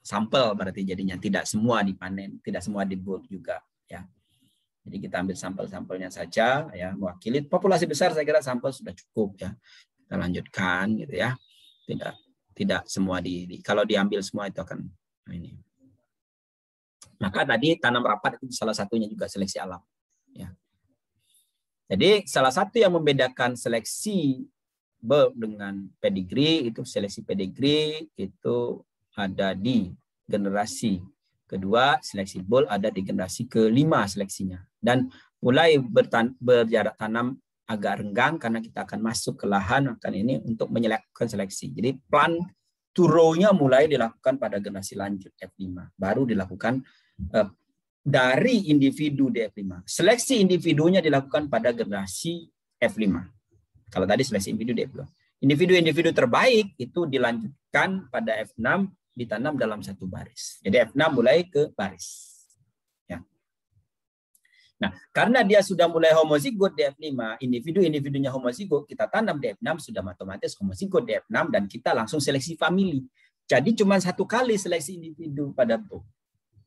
Speaker 1: sampel berarti jadinya tidak semua dipanen, tidak semua di bulb juga ya. Jadi kita ambil sampel-sampelnya saja ya, mewakili populasi besar saya kira sampel sudah cukup ya. Kita lanjutkan gitu ya. Tidak semua kalau diambil semua itu akan ini. Maka tadi tanam rapat itu salah satunya juga seleksi alam ya. Jadi salah satu yang membedakan seleksi bulb dengan pedigree itu seleksi pedigree itu ada di generasi kedua, seleksi bulb ada di generasi kelima seleksinya. Dan mulai berjarak tanam agak renggang karena kita akan masuk ke lahan akan ini untuk menyeleksikan seleksi. Jadi plan to row-nya mulai dilakukan pada generasi lanjut F5. Baru dilakukan dari individu di F5. Seleksi individunya dilakukan pada generasi F5. Kalau tadi seleksi individu di F2. Individu-individu terbaik itu dilanjutkan pada F6 ditanam dalam satu baris. Jadi F6 mulai ke baris. Ya. Nah, karena dia sudah mulai homozigot di F5, individu-individunya homozigot, kita tanam di F6 sudah otomatis homozigot di F6 dan kita langsung seleksi famili. Jadi cuma 1 kali seleksi individu pada bok.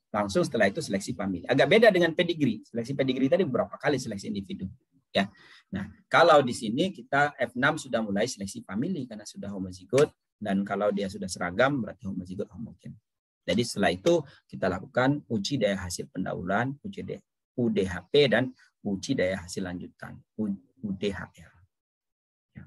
Speaker 1: Langsung setelah itu seleksi famili. Agak beda dengan pedigree. Seleksi pedigree tadi beberapa kali seleksi individu. Ya. Nah, kalau di sini kita F6 sudah mulai seleksi famili karena sudah homozigot, dan kalau dia sudah seragam berarti homozigot homogen. Jadi setelah itu kita lakukan uji daya hasil pendahuluan, uji UDHP dan uji daya hasil lanjutan, UDHL. Ya.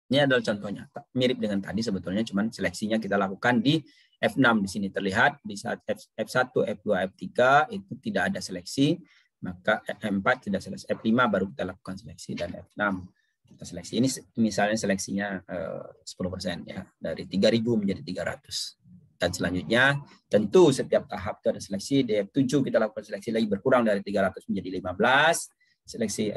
Speaker 1: Ini adalah contohnya, mirip dengan tadi sebetulnya, cuman seleksinya kita lakukan di F6 di sini terlihat. Di saat F1, F2, F3 itu tidak ada seleksi, maka F4 tidak seleksi, F5 baru kita lakukan seleksi, dan F6 kita seleksi. Ini misalnya seleksinya 10% ya, dari 3.000 menjadi 300. Dan selanjutnya tentu setiap tahap itu ada seleksi. Di F7 kita lakukan seleksi lagi, berkurang dari 300 menjadi 15. Seleksi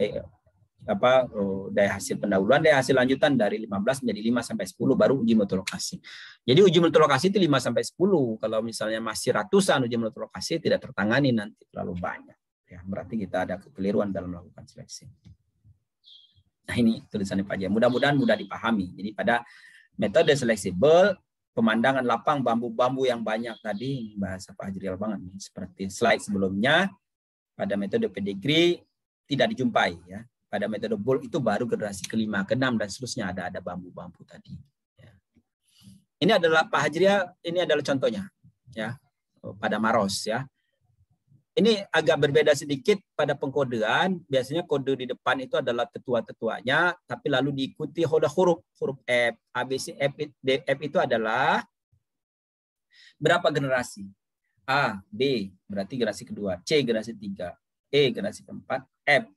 Speaker 1: daya hasil pendahuluan, daya hasil lanjutan dari 15 menjadi 5 sampai 10 baru uji mutu lokasi. Jadi uji mutu lokasi itu 5 sampai 10. Kalau misalnya masih ratusan uji mutu lokasi tidak tertangani, nanti terlalu banyak. Ya, berarti kita ada kekeliruan dalam melakukan seleksi. Nah, ini tulisannya Pak Jaya. Mudah-mudahan mudah dipahami. Jadi pada metode fleksibel, pemandangan lapang bambu-bambu yang banyak tadi, bahasa Pak Hajrial banget nih, seperti slide sebelumnya. Pada metode pedigree tidak dijumpai ya. Pada metode bulk itu baru generasi ke-5, ke-6 dan seterusnya ada bambu-bambu tadi. Ya. Ini adalah Pak Hajrial, ini adalah contohnya ya pada Maros ya. Ini agak berbeda sedikit pada pengkodean. Biasanya kode di depan itu adalah tetua-tetuanya, tapi lalu diikuti huruf F, A, B, C, F. F itu adalah berapa generasi? A, B berarti generasi kedua, C generasi 3, E generasi keempat, F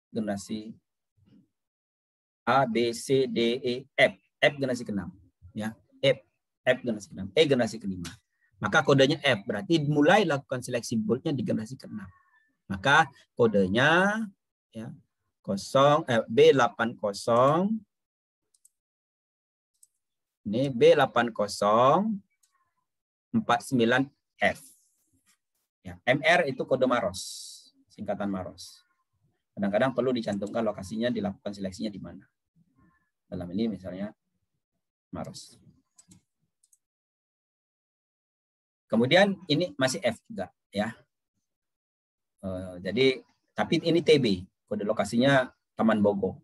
Speaker 1: generasi A, B, C, D, E, F. F generasi ke-6 ya. F generasi ke-6, E generasi ke-5. Maka kodenya F, berarti mulai lakukan seleksi bulknya di generasi ke-6. Maka kodenya ya, B80, ini B8049F. Ya, MR itu kode Maros, singkatan Maros. Kadang-kadang perlu dicantumkan lokasinya, dilakukan seleksinya di mana. Dalam ini misalnya Maros. Kemudian ini masih F juga ya. Jadi tapi ini TB, kode lokasinya Taman Bogor.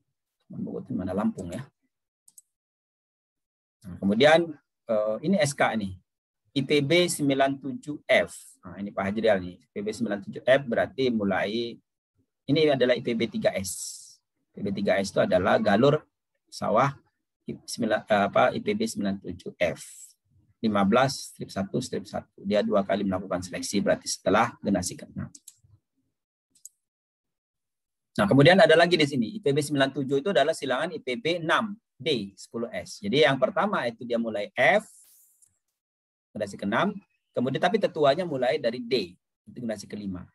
Speaker 1: Taman Bogor itu mana, Lampung ya. Nah, kemudian ini SK nih. IPB 97F. Nah, ini Pak Hajrial nih. IPB 97F berarti mulai ini adalah IPB 3S. IPB 3S itu adalah galur sawah IPB 97F. 15 strip 1. Dia 2 kali melakukan seleksi, berarti setelah generasi ke-6. Nah, kemudian ada lagi di sini. IPB 97 itu adalah silangan IPB 6D 10S. Jadi yang pertama itu dia mulai F, generasi ke-6. Kemudian tapi tetuanya mulai dari D, itu generasi ke-5.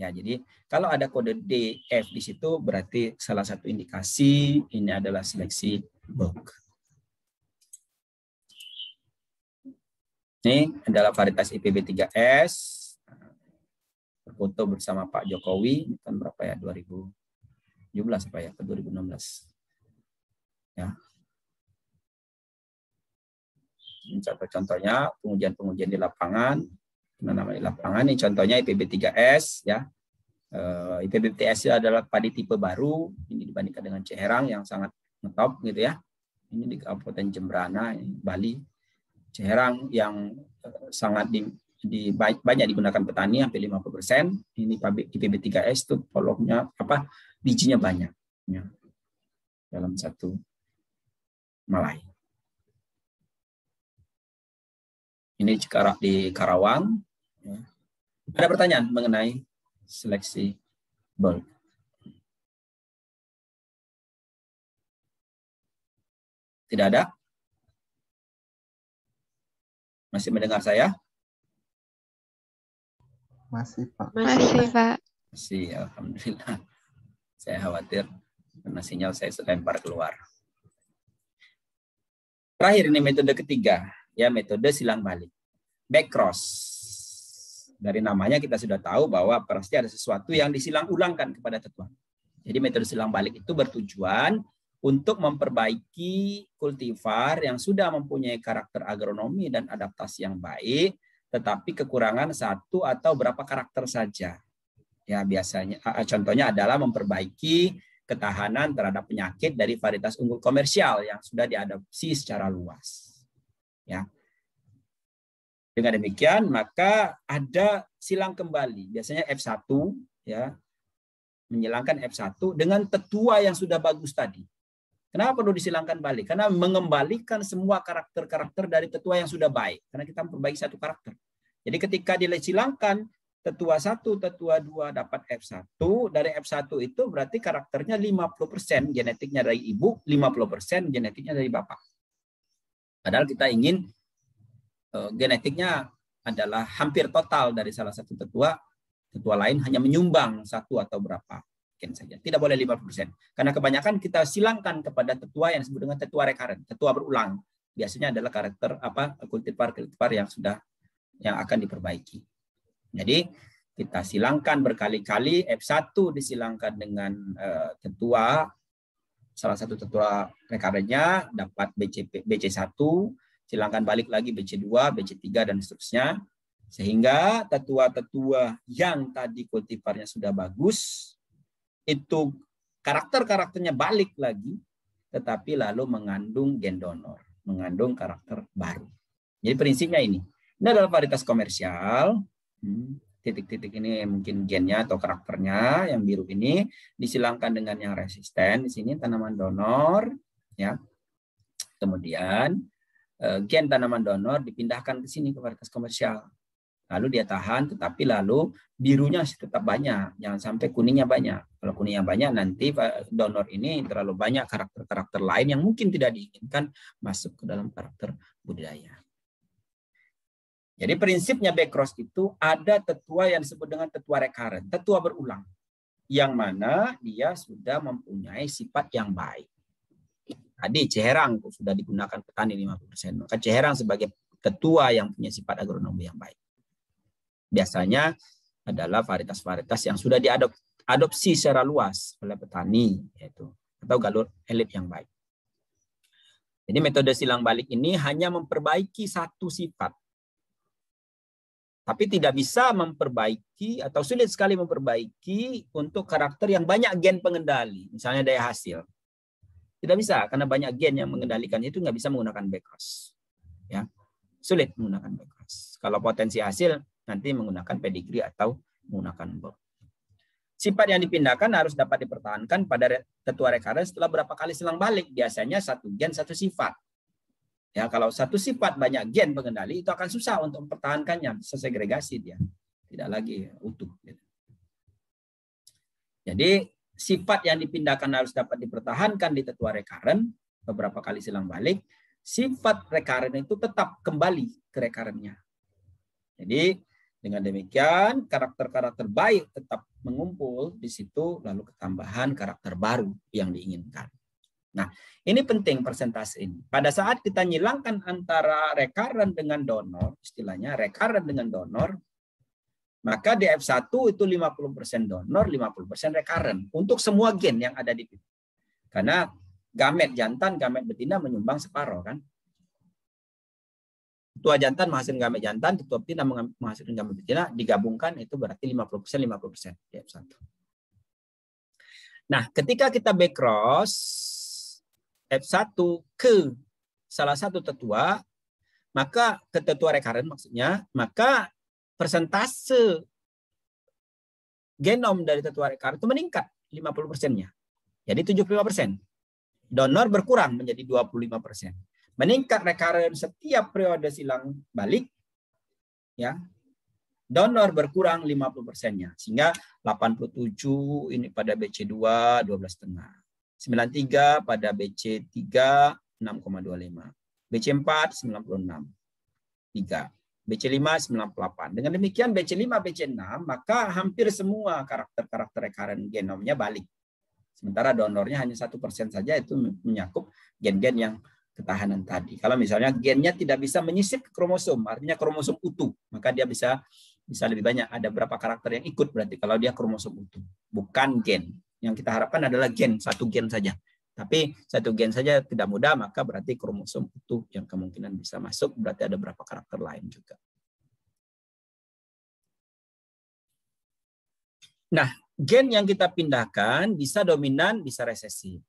Speaker 1: Ya, jadi kalau ada kode D, F di situ berarti salah satu indikasi ini adalah seleksi bulk. Ini adalah varietas IPB 3S. Berfoto bersama Pak Jokowi. Ini tahun berapa ya? 2017 apa ya? Ke 2016. Ya. Ini contoh-contohnya pengujian-pengujian di lapangan. Nama di lapangan ini contohnya IPB 3S ya. IPB 3S adalah padi tipe baru. Ini dibandingkan dengan Ciherang yang sangat ngetop gitu ya. Ini di Kabupaten Jembrana, Bali. Ciherang yang sangat banyak digunakan petani, hampir 50%. Ini IPB 3S itu poloknya bijinya banyak ya, dalam satu malai. Ini di Karawang. Ya. Ada pertanyaan mengenai seleksi bulk? Tidak ada? Masih mendengar saya?
Speaker 4: Masih, Pak.
Speaker 2: Masih, Pak.
Speaker 1: Masih, alhamdulillah. Saya khawatir karena sinyal saya lempar keluar. Terakhir ini metode ketiga, ya metode silang balik. Back cross. Dari namanya kita sudah tahu bahwa pasti ada sesuatu yang disilang-ulangkan kepada tetua. Jadi metode silang balik itu bertujuan untuk memperbaiki kultivar yang sudah mempunyai karakter agronomi dan adaptasi yang baik, tetapi kekurangan satu atau berapa karakter saja. Ya, biasanya contohnya adalah memperbaiki ketahanan terhadap penyakit dari varietas unggul komersial yang sudah diadopsi secara luas. Ya. Dengan demikian, maka ada silang kembali, biasanya F1, ya, menyilangkan F1 dengan tetua yang sudah bagus tadi. Kenapa perlu disilangkan balik? Karena mengembalikan semua karakter-karakter dari tetua yang sudah baik. Karena kita memperbaiki satu karakter. Jadi ketika disilangkan tetua 1, tetua 2 dapat F1, dari F1 itu berarti karakternya 50% genetiknya dari ibu, 50% genetiknya dari bapak. Padahal kita ingin genetiknya adalah hampir total dari salah satu tetua lain hanya menyumbang satu atau berapa gen saja. Tidak boleh 50%. Karena kebanyakan kita silangkan kepada tetua yang disebut dengan tetua recurrent, tetua berulang. Biasanya adalah karakter kultivar yang akan diperbaiki. Jadi kita silangkan berkali-kali, F1 disilangkan dengan tetua, salah satu tetua recurrentnya dapat BC1, silangkan balik lagi BC2, BC3 dan seterusnya. Sehingga tetua-tetua yang tadi kultivarnya sudah bagus, itu karakter-karakternya balik lagi, tetapi lalu mengandung gen donor, mengandung karakter baru. Jadi prinsipnya ini. Ini adalah varietas komersial. Titik-titik ini mungkin gennya atau karakternya, yang biru ini disilangkan dengan yang resisten. Di sini tanaman donor, ya. Kemudian gen tanaman donor dipindahkan ke sini ke varietas komersial. Lalu dia tahan, tetapi lalu birunya tetap banyak. Jangan sampai kuningnya banyak. Kalau kuningnya banyak, nanti donor ini terlalu banyak karakter-karakter lain yang mungkin tidak diinginkan masuk ke dalam karakter budidaya. Jadi prinsipnya backcross itu ada tetua yang disebut dengan tetua recurrent, tetua berulang. Yang mana dia sudah mempunyai sifat yang baik. Tadi ceherang sudah digunakan petani 50%. Maka ceherang sebagai tetua yang punya sifat agronomi yang baik. Biasanya adalah varietas-varietas yang sudah diadopsi secara luas oleh petani, yaitu atau galur elit yang baik. Jadi metode silang balik ini hanya memperbaiki satu sifat, tapi tidak bisa memperbaiki atau sulit sekali memperbaiki untuk karakter yang banyak gen pengendali, misalnya daya hasil. Tidak bisa karena banyak gen yang mengendalikan itu, nggak bisa menggunakan backcross. Ya, sulit menggunakan backcross. Kalau potensi hasil nanti menggunakan pedigree atau menggunakan bob. Sifat yang dipindahkan harus dapat dipertahankan pada tetua recurrent setelah berapa kali silang balik. Biasanya satu gen satu sifat. Ya, kalau satu sifat banyak gen pengendali itu akan susah untuk mempertahankannya, sesegregasi dia, tidak lagi utuh. Jadi sifat yang dipindahkan harus dapat dipertahankan di tetua recurrent beberapa kali silang balik. Sifat recurrent itu tetap kembali ke recurrentnya. Jadi dengan demikian karakter-karakter baik tetap mengumpul di situ, lalu ketambahan karakter baru yang diinginkan. Nah, ini penting persentase ini. Pada saat kita nyilangkan antara recurrent dengan donor, istilahnya recurrent dengan donor, maka di F1 itu 50% donor, 50% recurrent untuk semua gen yang ada di situ. Karena gamet jantan, gamet betina menyumbang separuh kan. Tetua jantan menghasilkan gamet jantan, tetua betina menghasilkan gamet betina, digabungkan itu berarti 50% 50% di F1. Nah, ketika kita backcross F1 ke salah satu tetua, maka ke tetua recurrent maksudnya, maka persentase genom dari tetua recurrent itu meningkat 50%-nya. Jadi 75%. Donor berkurang menjadi 25%. Meningkat recurrent setiap periode silang balik, ya. Donor berkurang 50%-nya, sehingga 87 ini pada BC2 12,5. 93 pada BC3 6,25. BC4 96. 3. BC5 98. Dengan demikian BC5 BC6 maka hampir semua karakter-karakter recurrent genomnya balik. Sementara donornya hanya 1% saja, itu menyakup gen-gen yang ketahanan tadi. Kalau misalnya gennya tidak bisa menyisip ke kromosom, artinya kromosom utuh, maka dia bisa bisa lebih banyak. Ada berapa karakter yang ikut berarti kalau dia kromosom utuh, bukan gen. Yang kita harapkan adalah gen, satu gen saja. Tapi satu gen saja tidak mudah, maka berarti kromosom utuh yang kemungkinan bisa masuk, berarti ada berapa karakter lain juga. Nah, gen yang kita pindahkan bisa dominan, bisa resesif.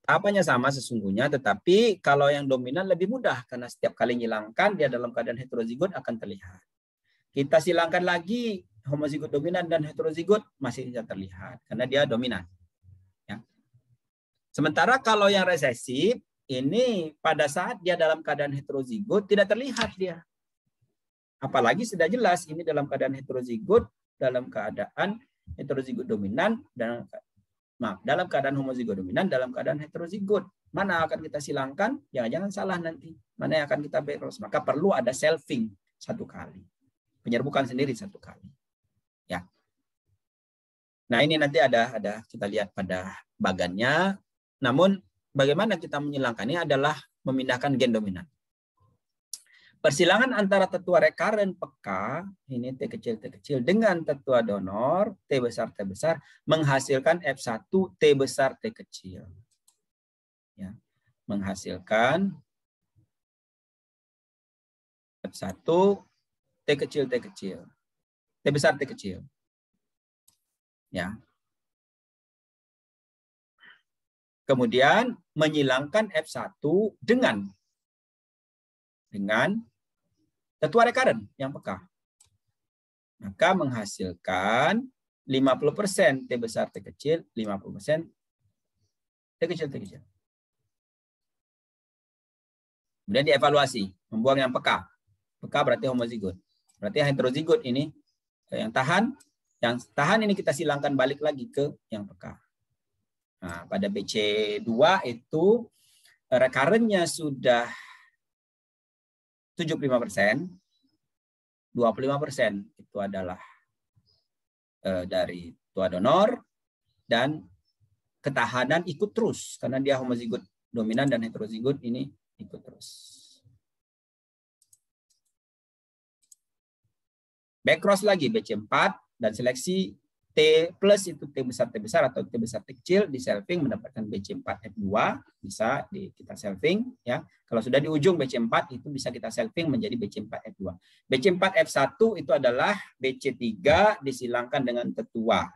Speaker 1: Tahapannya sama sesungguhnya, tetapi kalau yang dominan lebih mudah, karena setiap kali hilangkan, dia dalam keadaan heterozigot akan terlihat. Kita silangkan lagi, homozigot dominan dan heterozigot masih bisa terlihat, karena dia dominan. Sementara kalau yang resesif, ini pada saat dia dalam keadaan heterozigot, tidak terlihat dia. Apalagi sudah jelas, ini dalam keadaan heterozigot, dalam keadaan heterozigot dominan, dan dalam keadaan homozigot dominan, dalam keadaan heterozigot. Mana akan kita silangkan? Jangan salah nanti. Mana yang akan kita backcross? Maka perlu ada selfing satu kali. Penyerbukan sendiri satu kali. Ya. Nah ini nanti ada kita lihat pada bagannya. Namun bagaimana kita menyilangkannya adalah memindahkan gen dominan. Persilangan antara tetua rekaren peka, ini T kecil, dengan tetua donor, T besar, menghasilkan F1 T besar, T kecil. Ya, menghasilkan F1 T kecil, T besar, T kecil. Ya. Kemudian menyilangkan F1 dengan tetua rekaren yang peka. Maka menghasilkan 50% T besar, T kecil, 50% T kecil. Kemudian dievaluasi, membuang yang peka. Peka berarti homozigot. Berarti heterozigot ini yang tahan ini kita silangkan balik lagi ke yang peka. Nah, pada BC2 itu rekarennya sudah 75%, 25% itu adalah dari tua donor, dan ketahanan ikut terus karena dia homozigot dominan dan heterozigot ini ikut terus. Backcross lagi BC4 dan seleksi T plus itu T besar atau T besar T kecil di selfing mendapatkan BC4 F2, bisa kita selfing ya. Kalau sudah di ujung BC4 itu bisa kita selfing menjadi BC4 F2. BC4 F1 itu adalah BC3 disilangkan dengan tetua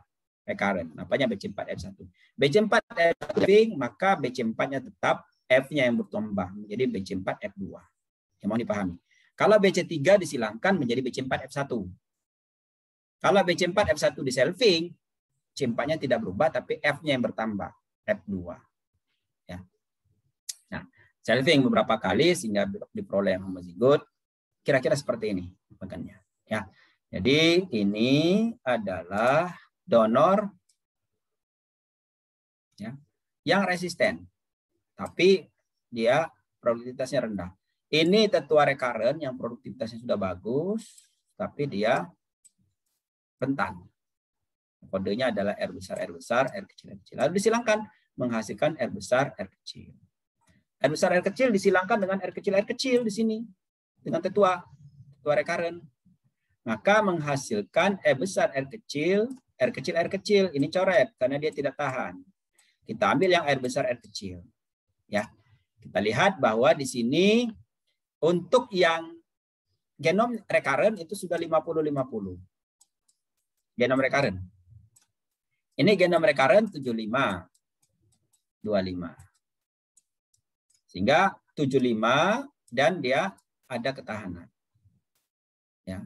Speaker 1: rekaren. Napanya BC4 F1. BC4 F1 maka BC4-nya tetap, F-nya yang bertambah menjadi BC4 F2. Yang mau dipahami. Kalau BC3 disilangkan menjadi BC4 F1. Kalau BC4 F1 di selfing, C4-nya tidak berubah, tapi F-nya yang bertambah, F2. Ya. Nah, selfing beberapa kali sehingga diperoleh yang homozigot, kira-kira seperti ini bagannya. Ya. Jadi ini adalah donor ya, yang resisten, tapi dia produktivitasnya rendah. Ini tetua rekaren yang produktivitasnya sudah bagus, tapi dia rentan. Kodenya adalah R besar, R kecil. Lalu disilangkan menghasilkan R besar, R kecil. R besar, R kecil disilangkan dengan R kecil di sini. Dengan tetua rekaren. Maka menghasilkan R besar, R kecil. Ini coret karena dia tidak tahan. Kita ambil yang R besar, R kecil. Ya. Kita lihat bahwa di sini untuk yang genom rekaren itu sudah 50-50. Genom rekaren. Ini genom rekaren 75, 25. Sehingga 75 dan dia ada ketahanan. Ya.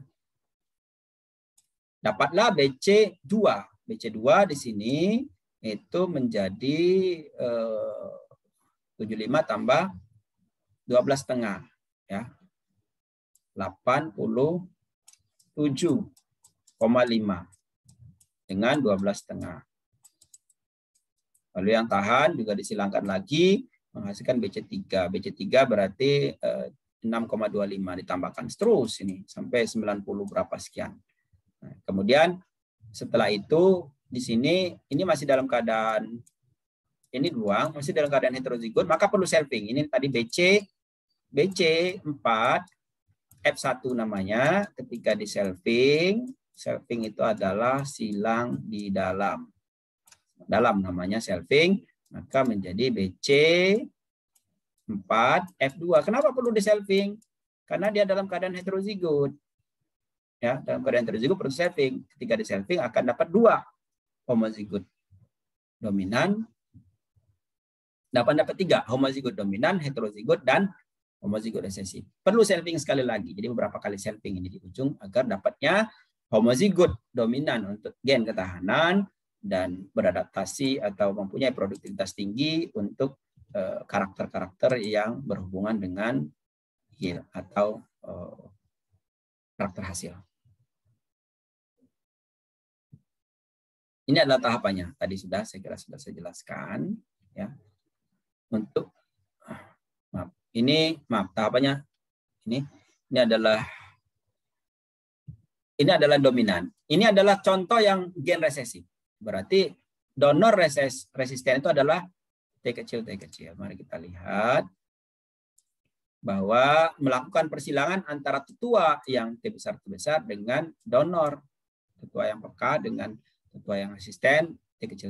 Speaker 1: Dapatlah BC2. BC2 di sini itu menjadi 75 tambah 12,5 ya. 87,5 dengan 12,5. Lalu yang tahan juga disilangkan lagi menghasilkan BC3. BC3 berarti 6,25 ditambahkan terus ini sampai 90 berapa sekian. Nah, kemudian setelah itu di sini ini masih dalam keadaan ini buang, masih dalam keadaan heterozigot, maka perlu selfing. Ini tadi BC4 F1 namanya, ketika di selving itu adalah silang di dalam. Dalam namanya selving, maka menjadi BC4F2. Kenapa perlu di selving? Karena dia dalam keadaan heterozigot. Ya, dalam keadaan heterozigot perlu selving. Ketika di selving akan dapat 2 homozigot dominan, dapat 3 homozigot dominan, heterozigot, dan homozigot resesif. Perlu selving sekali lagi. Jadi beberapa kali selving ini di ujung agar dapatnya homozigot dominan untuk gen ketahanan dan beradaptasi atau mempunyai produktivitas tinggi untuk karakter-karakter yang berhubungan dengan yield atau karakter hasil. Ini adalah tahapannya. Tadi saya kira sudah saya jelaskan. Ya. Untuk tahapannya ini adalah dominan. Ini adalah contoh yang gen resesif. Berarti donor resisten itu adalah T kecil. Mari kita lihat bahwa melakukan persilangan antara tetua yang T besar dengan donor tetua yang peka dengan tetua yang resisten T kecil.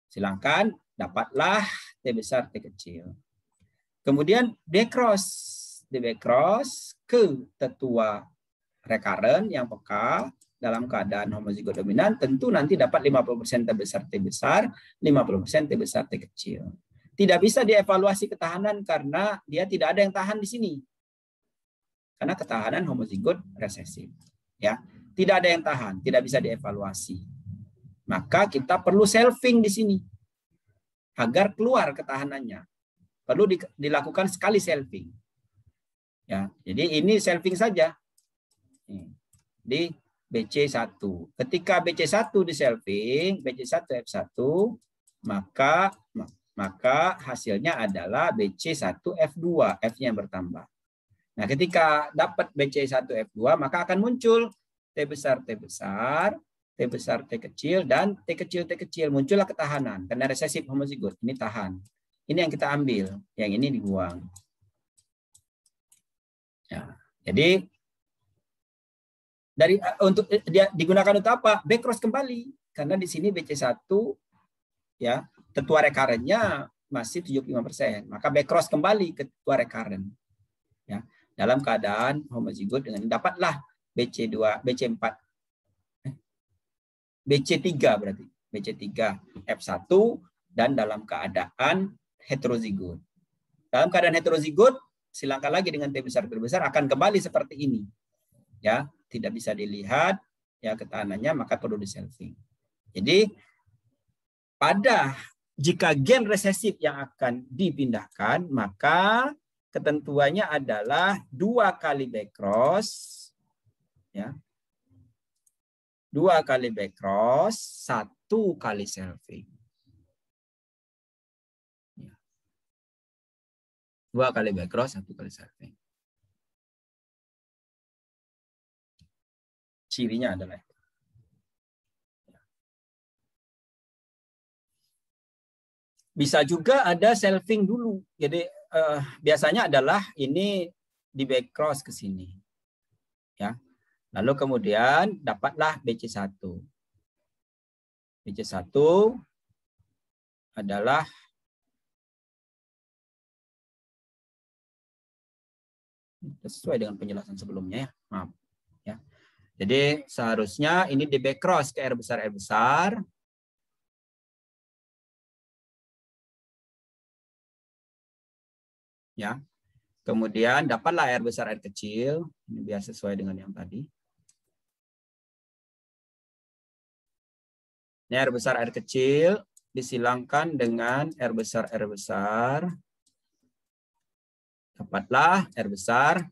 Speaker 1: Silangkan, dapatlah T besar T kecil. Kemudian D-cross ke tetua recurrent yang peka dalam keadaan homozigot dominan, tentu nanti dapat 50% T besar, 50% T besar T kecil. Tidak bisa dievaluasi ketahanan karena dia tidak ada yang tahan di sini. Karena ketahanan homozigot resesif. Ya, tidak ada yang tahan, tidak bisa dievaluasi. Maka kita perlu selving di sini agar keluar ketahanannya. Perlu dilakukan sekali selving. Ya, jadi ini selving saja. Di BC1. Ketika BC1 di selving, BC1F1, maka hasilnya adalah BC1F2, F-nya yang bertambah. Nah, ketika dapat BC1F2, maka akan muncul T besar, T kecil, dan T kecil. Muncullah ketahanan. Karena resesif homozigot, ini tahan. Ini yang kita ambil, yang ini dibuang. Ya, jadi untuk dia digunakan untuk apa? Backcross kembali. Karena di sini BC1 ya, tetua recurrent-nya masih 75%. Maka backcross kembali ke tetua recurrent. Ya, dalam keadaan homozigot dengan dapatlah BC3 berarti. BC3 F1 dan dalam keadaan heterozigot. Dalam keadaan heterozigot, silangkan lagi dengan T besar akan kembali seperti ini. Ya, tidak bisa dilihat ya ketahanannya, maka perlu di-selving. Jadi jika gen resesif yang akan dipindahkan, maka ketentuannya adalah 2 kali backcross ya. 2 kali backcross, 1 kali selving. 2 kali backcross, 1 kali selving. Cirinya adalah itu. Bisa juga ada selving dulu. Jadi biasanya adalah ini di backcross ke sini. Ya. Lalu kemudian dapatlah BC1. BC1 adalah sesuai dengan penjelasan sebelumnya ya. Maaf. Ya. Jadi seharusnya ini di backcross ke R besar. Ya. Kemudian dapatlah R besar R kecil. Ini biar sesuai dengan yang tadi. Ini R besar R kecil disilangkan dengan R besar R besar. Dapatlah R besar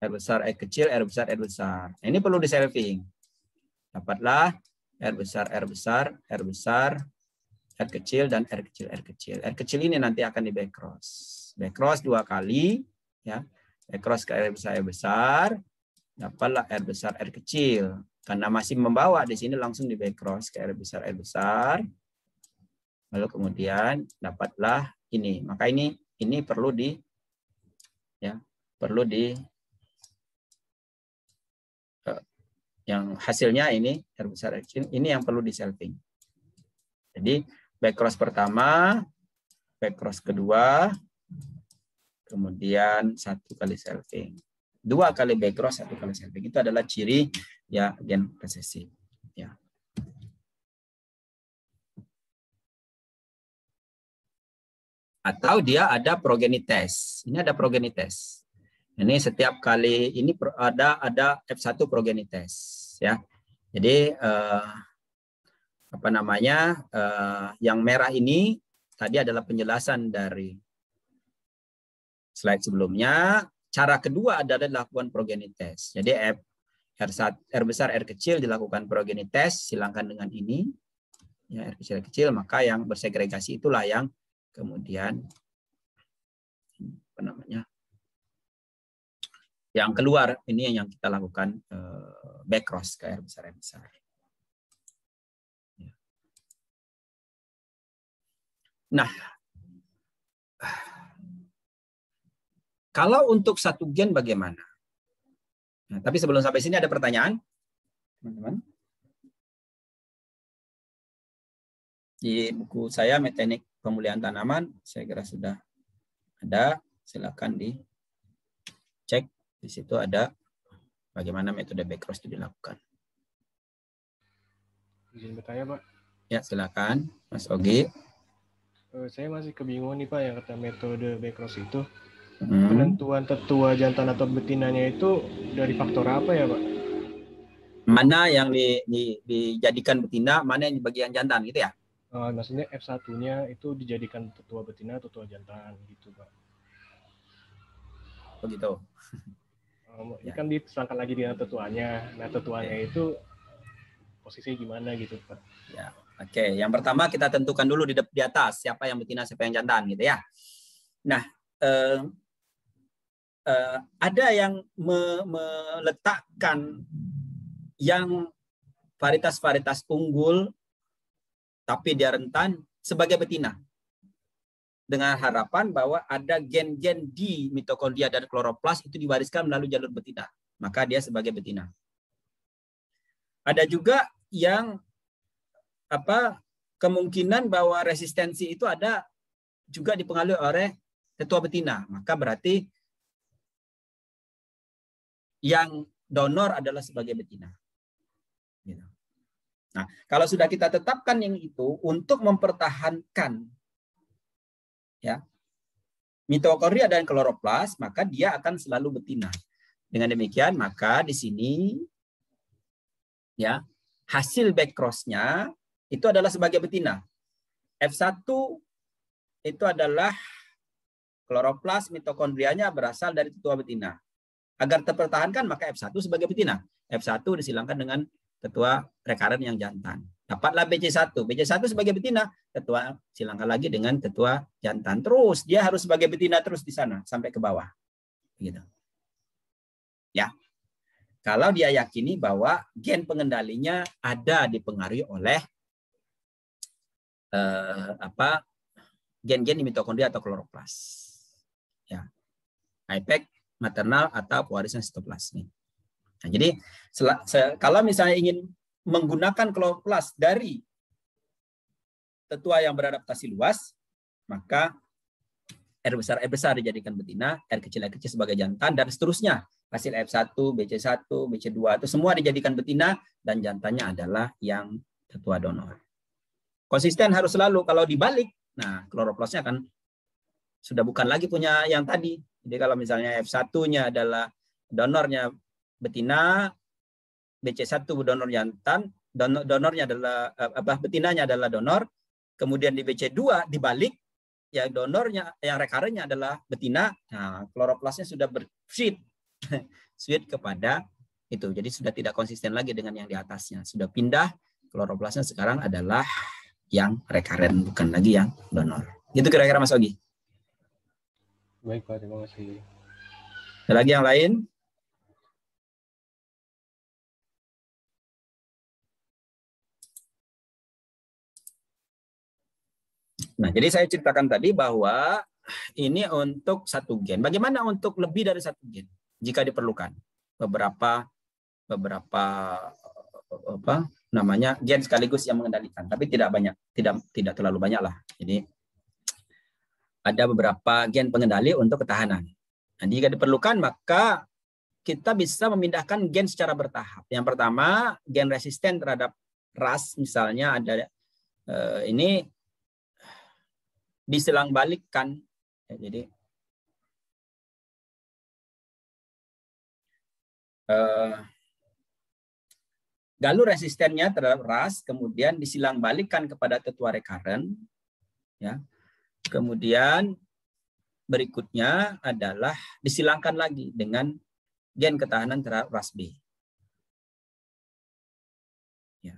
Speaker 1: R kecil, R besar, R besar. Ini perlu di-selving. Dapatlah R besar, R besar, R besar, R kecil, dan R kecil, R kecil. R kecil ini nanti akan di backcross. Backcross 2 kali. Ya. Backcross ke R besar, R besar. Dapatlah R besar, R kecil. Karena masih membawa di sini langsung di backcross ke R besar, R besar. Lalu kemudian dapatlah ini. Maka ini ini perlu di yang hasilnya ini R besar R kecil, ini yang perlu di selving. Jadi back cross pertama, back cross kedua, kemudian 1 kali selving. 2 kali back cross, 1 kali selving. Itu adalah ciri ya gen resesif. Ya. Atau dia ada progenites. Ini ada progenites. Ini setiap kali ini ada F1 progenites ya. Jadi apa namanya? Yang merah ini tadi adalah penjelasan dari slide sebelumnya. Cara kedua adalah dilakukan progenites. Jadi R besar R kecil dilakukan progenites, silangkan dengan ini. Ya, R kecil kecil, maka yang bersegregasi itulah yang kemudian apa namanya? Yang keluar ini yang kita lakukan back cross ke R besar R besar. Nah, kalau untuk satu gen bagaimana? Nah, tapi sebelum sampai sini ada pertanyaan, teman-teman. Di buku saya Mekanik Pemulihan Tanaman, saya kira sudah ada. Silakan dicek. Di situ ada bagaimana metode back cross itu dilakukan.
Speaker 5: Izin bertanya, Pak.
Speaker 1: Ya, silakan, Mas Ogi.
Speaker 5: Saya masih kebingungan nih, Pak, yang kata metode back cross itu. Penentuan tetua jantan atau betinanya itu dari faktor apa ya, Pak?
Speaker 1: Mana yang dijadikan betina, mana yang di bagian jantan gitu ya?
Speaker 5: Maksudnya F1-nya itu dijadikan tetua betina, tetua jantan gitu, Pak.
Speaker 1: Begitu.
Speaker 5: Ini kan diserangkan lagi dengan tetuanya. Nah, tetuanya itu posisinya gimana gitu, Pak?
Speaker 1: Ya, oke. Yang pertama kita tentukan dulu di atas siapa yang betina, siapa yang jantan gitu ya. Nah, ada yang meletakkan yang varietas-varietas unggul tapi dia rentan sebagai betina dengan harapan bahwa ada gen-gen di mitokondria dan kloroplas itu diwariskan melalui jalur betina, maka dia sebagai betina. Ada juga yang kemungkinan bahwa resistensi itu ada juga dipengaruhi oleh tetua betina, maka berarti yang donor adalah sebagai betina. Nah, kalau sudah kita tetapkan yang itu untuk mempertahankan ya mitokondria dan kloroplas, maka dia akan selalu betina. Dengan demikian, maka di sini ya hasil back cross-nya itu adalah sebagai betina. F1 itu adalah kloroplas mitokondrianya berasal dari tetua betina. Agar terpertahankan maka F1 sebagai betina. F1 disilangkan dengan tetua rekaren yang jantan. Dapatlah BC1. BC1 sebagai betina, tetua silangkan lagi dengan tetua jantan. Terus dia harus sebagai betina terus di sana sampai ke bawah. Gitu. Ya. Kalau dia yakini bahwa gen pengendalinya ada dipengaruhi oleh gen-gen di mitokondria atau kloroplas. Ya. IPEC maternal atau pewarisan sitoplasmik. Nah, jadi kalau misalnya ingin menggunakan kloroplas dari tetua yang beradaptasi luas, maka R besar dijadikan betina, R kecil sebagai jantan, dan seterusnya. Hasil F1, BC1, BC2 itu semua dijadikan betina, dan jantannya adalah yang tetua donor. Konsisten harus selalu. Kalau dibalik, nah kloroplasnya akan sudah bukan lagi punya yang tadi. Jadi kalau misalnya F1-nya adalah donornya betina, BC1 donor jantan, donornya adalah betinanya adalah donor, kemudian di BC2 dibalik, yang donornya, yang rekarennya adalah betina, nah kloroplasnya sudah berswitch kepada itu. Jadi sudah tidak konsisten lagi dengan yang di atasnya. Sudah pindah, kloroplasnya sekarang adalah yang rekaren, bukan lagi yang donor. Gitu kira-kira Mas Ogi.
Speaker 5: Baik Pak, terima kasih.
Speaker 1: Ada lagi yang lain? Nah, jadi saya ceritakan tadi bahwa ini untuk satu gen. Bagaimana untuk lebih dari satu gen? Jika diperlukan beberapa gen sekaligus yang mengendalikan, tapi tidak banyak, tidak terlalu banyak lah. Jadi ada beberapa gen pengendali untuk ketahanan. Nah, jika diperlukan maka kita bisa memindahkan gen secara bertahap. Yang pertama, gen resisten terhadap RAS misalnya ada ini diselang balikkan. Jadi galur resistennya terhadap RAS kemudian disilang balikkan kepada tetua recurrent, ya. Kemudian berikutnya adalah disilangkan lagi dengan gen ketahanan terhadap RAS-B. Ya.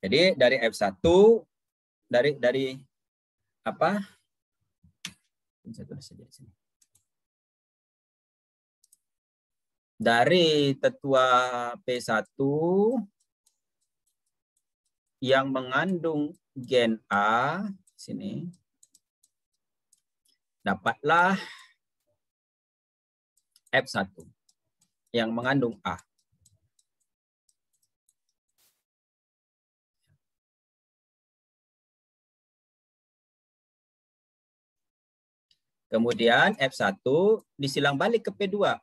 Speaker 1: Jadi dari F1 dari apa? Dari tetua P1 yang mengandung gen A sini dapatlah F1 yang mengandung A. Kemudian F1 disilang balik ke P2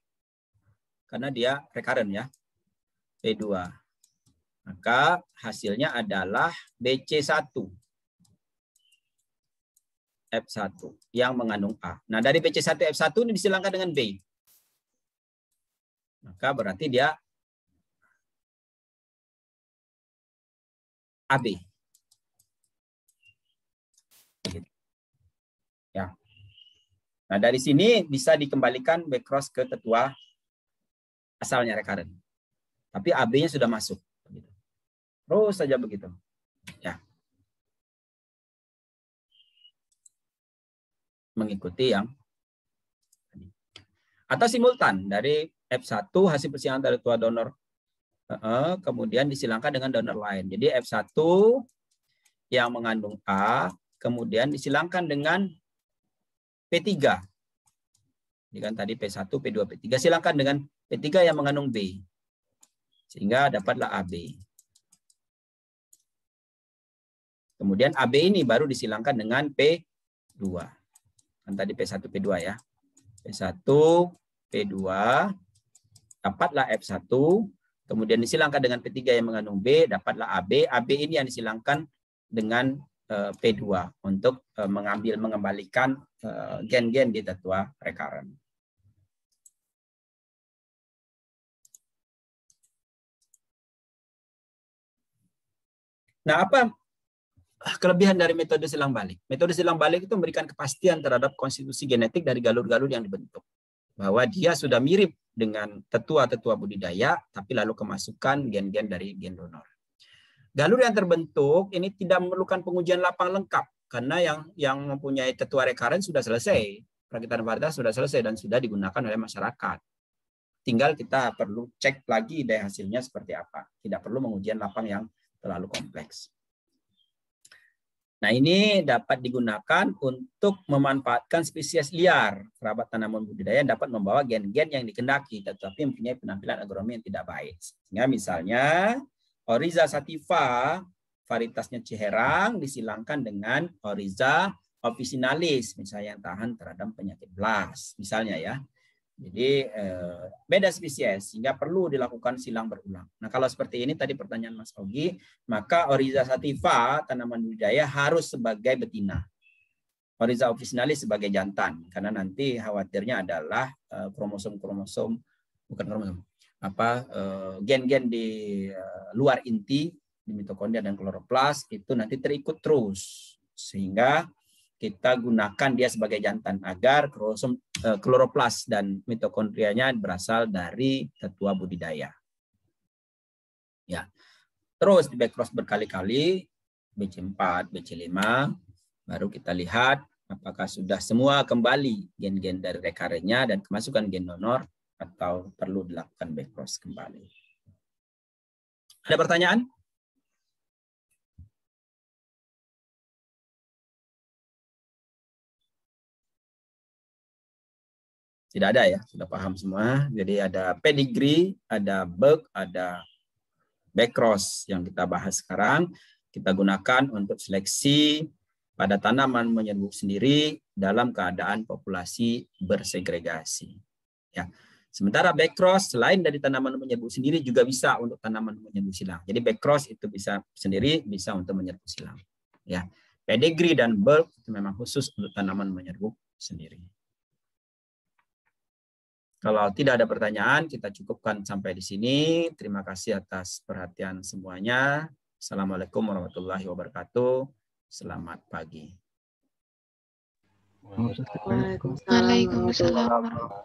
Speaker 1: karena dia recurrent ya. P2. Maka hasilnya adalah BC1. F1 yang mengandung A. Nah, dari BC1 F1 ini disilangkan dengan B. Maka berarti dia AB. Ya. Nah, dari sini bisa dikembalikan backcross ke tetua asalnya recurrent. Tapi AB-nya sudah masuk. Terus saja begitu. Ya. Mengikuti yang atau simultan dari F1 hasil persilangan dari tetua donor kemudian disilangkan dengan donor lain. Jadi F1 yang mengandung A kemudian disilangkan dengan P3. Ini kan tadi P1, P2, P3. Silangkan dengan P3 yang mengandung B. Sehingga dapatlah AB. Kemudian AB ini baru disilangkan dengan P2. Kan tadi P1, P2 ya. P1, P2. Dapatlah F1. Kemudian disilangkan dengan P3 yang mengandung B. Dapatlah AB. AB ini yang disilangkan dengan P2 untuk mengembalikan gen-gen di tetua recurrent. Nah, apa kelebihan dari metode silang balik? Metode silang balik itu memberikan kepastian terhadap konstitusi genetik dari galur-galur yang dibentuk. Bahwa dia sudah mirip dengan tetua-tetua budidaya, tapi lalu kemasukan gen-gen dari gen donor. Galur yang terbentuk ini tidak memerlukan pengujian lapang lengkap karena yang mempunyai tetua recurrent sudah selesai, perakitan varietas sudah selesai dan sudah digunakan oleh masyarakat. Tinggal kita perlu cek lagi deh hasilnya seperti apa. Tidak perlu pengujian lapang yang terlalu kompleks. Nah, ini dapat digunakan untuk memanfaatkan spesies liar kerabat tanaman budidaya yang dapat membawa gen-gen yang dikendaki tetapi mempunyai penampilan agronomi yang tidak baik. Sehingga misalnya Oryza sativa, varietasnya Ciherang, disilangkan dengan Oryza officinalis, misalnya yang tahan terhadap penyakit blast, misalnya ya. Jadi beda spesies, sehingga perlu dilakukan silang berulang. Nah, kalau seperti ini tadi pertanyaan Mas Ogi, maka Oryza sativa, tanaman budidaya harus sebagai betina. Oryza officinalis sebagai jantan, karena nanti khawatirnya adalah kromosom-kromosom, bukan kromosom, gen-gen di luar inti di mitokondria dan kloroplas itu nanti terikut terus sehingga kita gunakan dia sebagai jantan agar kromosom kloroplas dan mitokondrianya berasal dari tetua budidaya. Ya. Terus di backcross berkali-kali BC4, BC5 baru kita lihat apakah sudah semua kembali gen-gen dari recurrentnya dan kemasukan gen donor atau perlu dilakukan backcross kembali. Ada pertanyaan? Tidak ada ya, sudah paham semua. Jadi ada pedigree, ada bug, ada backcross yang kita bahas sekarang. Kita gunakan untuk seleksi pada tanaman menyerbuk sendiri dalam keadaan populasi bersegregasi. Ya. Sementara backcross selain dari tanaman menyerbuk sendiri juga bisa untuk tanaman menyerbuk silang. Jadi backcross itu bisa sendiri, bisa untuk menyerbuk silang. Ya. Pedigree dan bulk itu memang khusus untuk tanaman menyerbuk sendiri. Kalau tidak ada pertanyaan, kita cukupkan sampai di sini. Terima kasih atas perhatian semuanya. Assalamualaikum warahmatullahi wabarakatuh. Selamat pagi.
Speaker 3: Waalaikumsalam.
Speaker 2: Waalaikumsalam warahmatullahi wabarakatuh.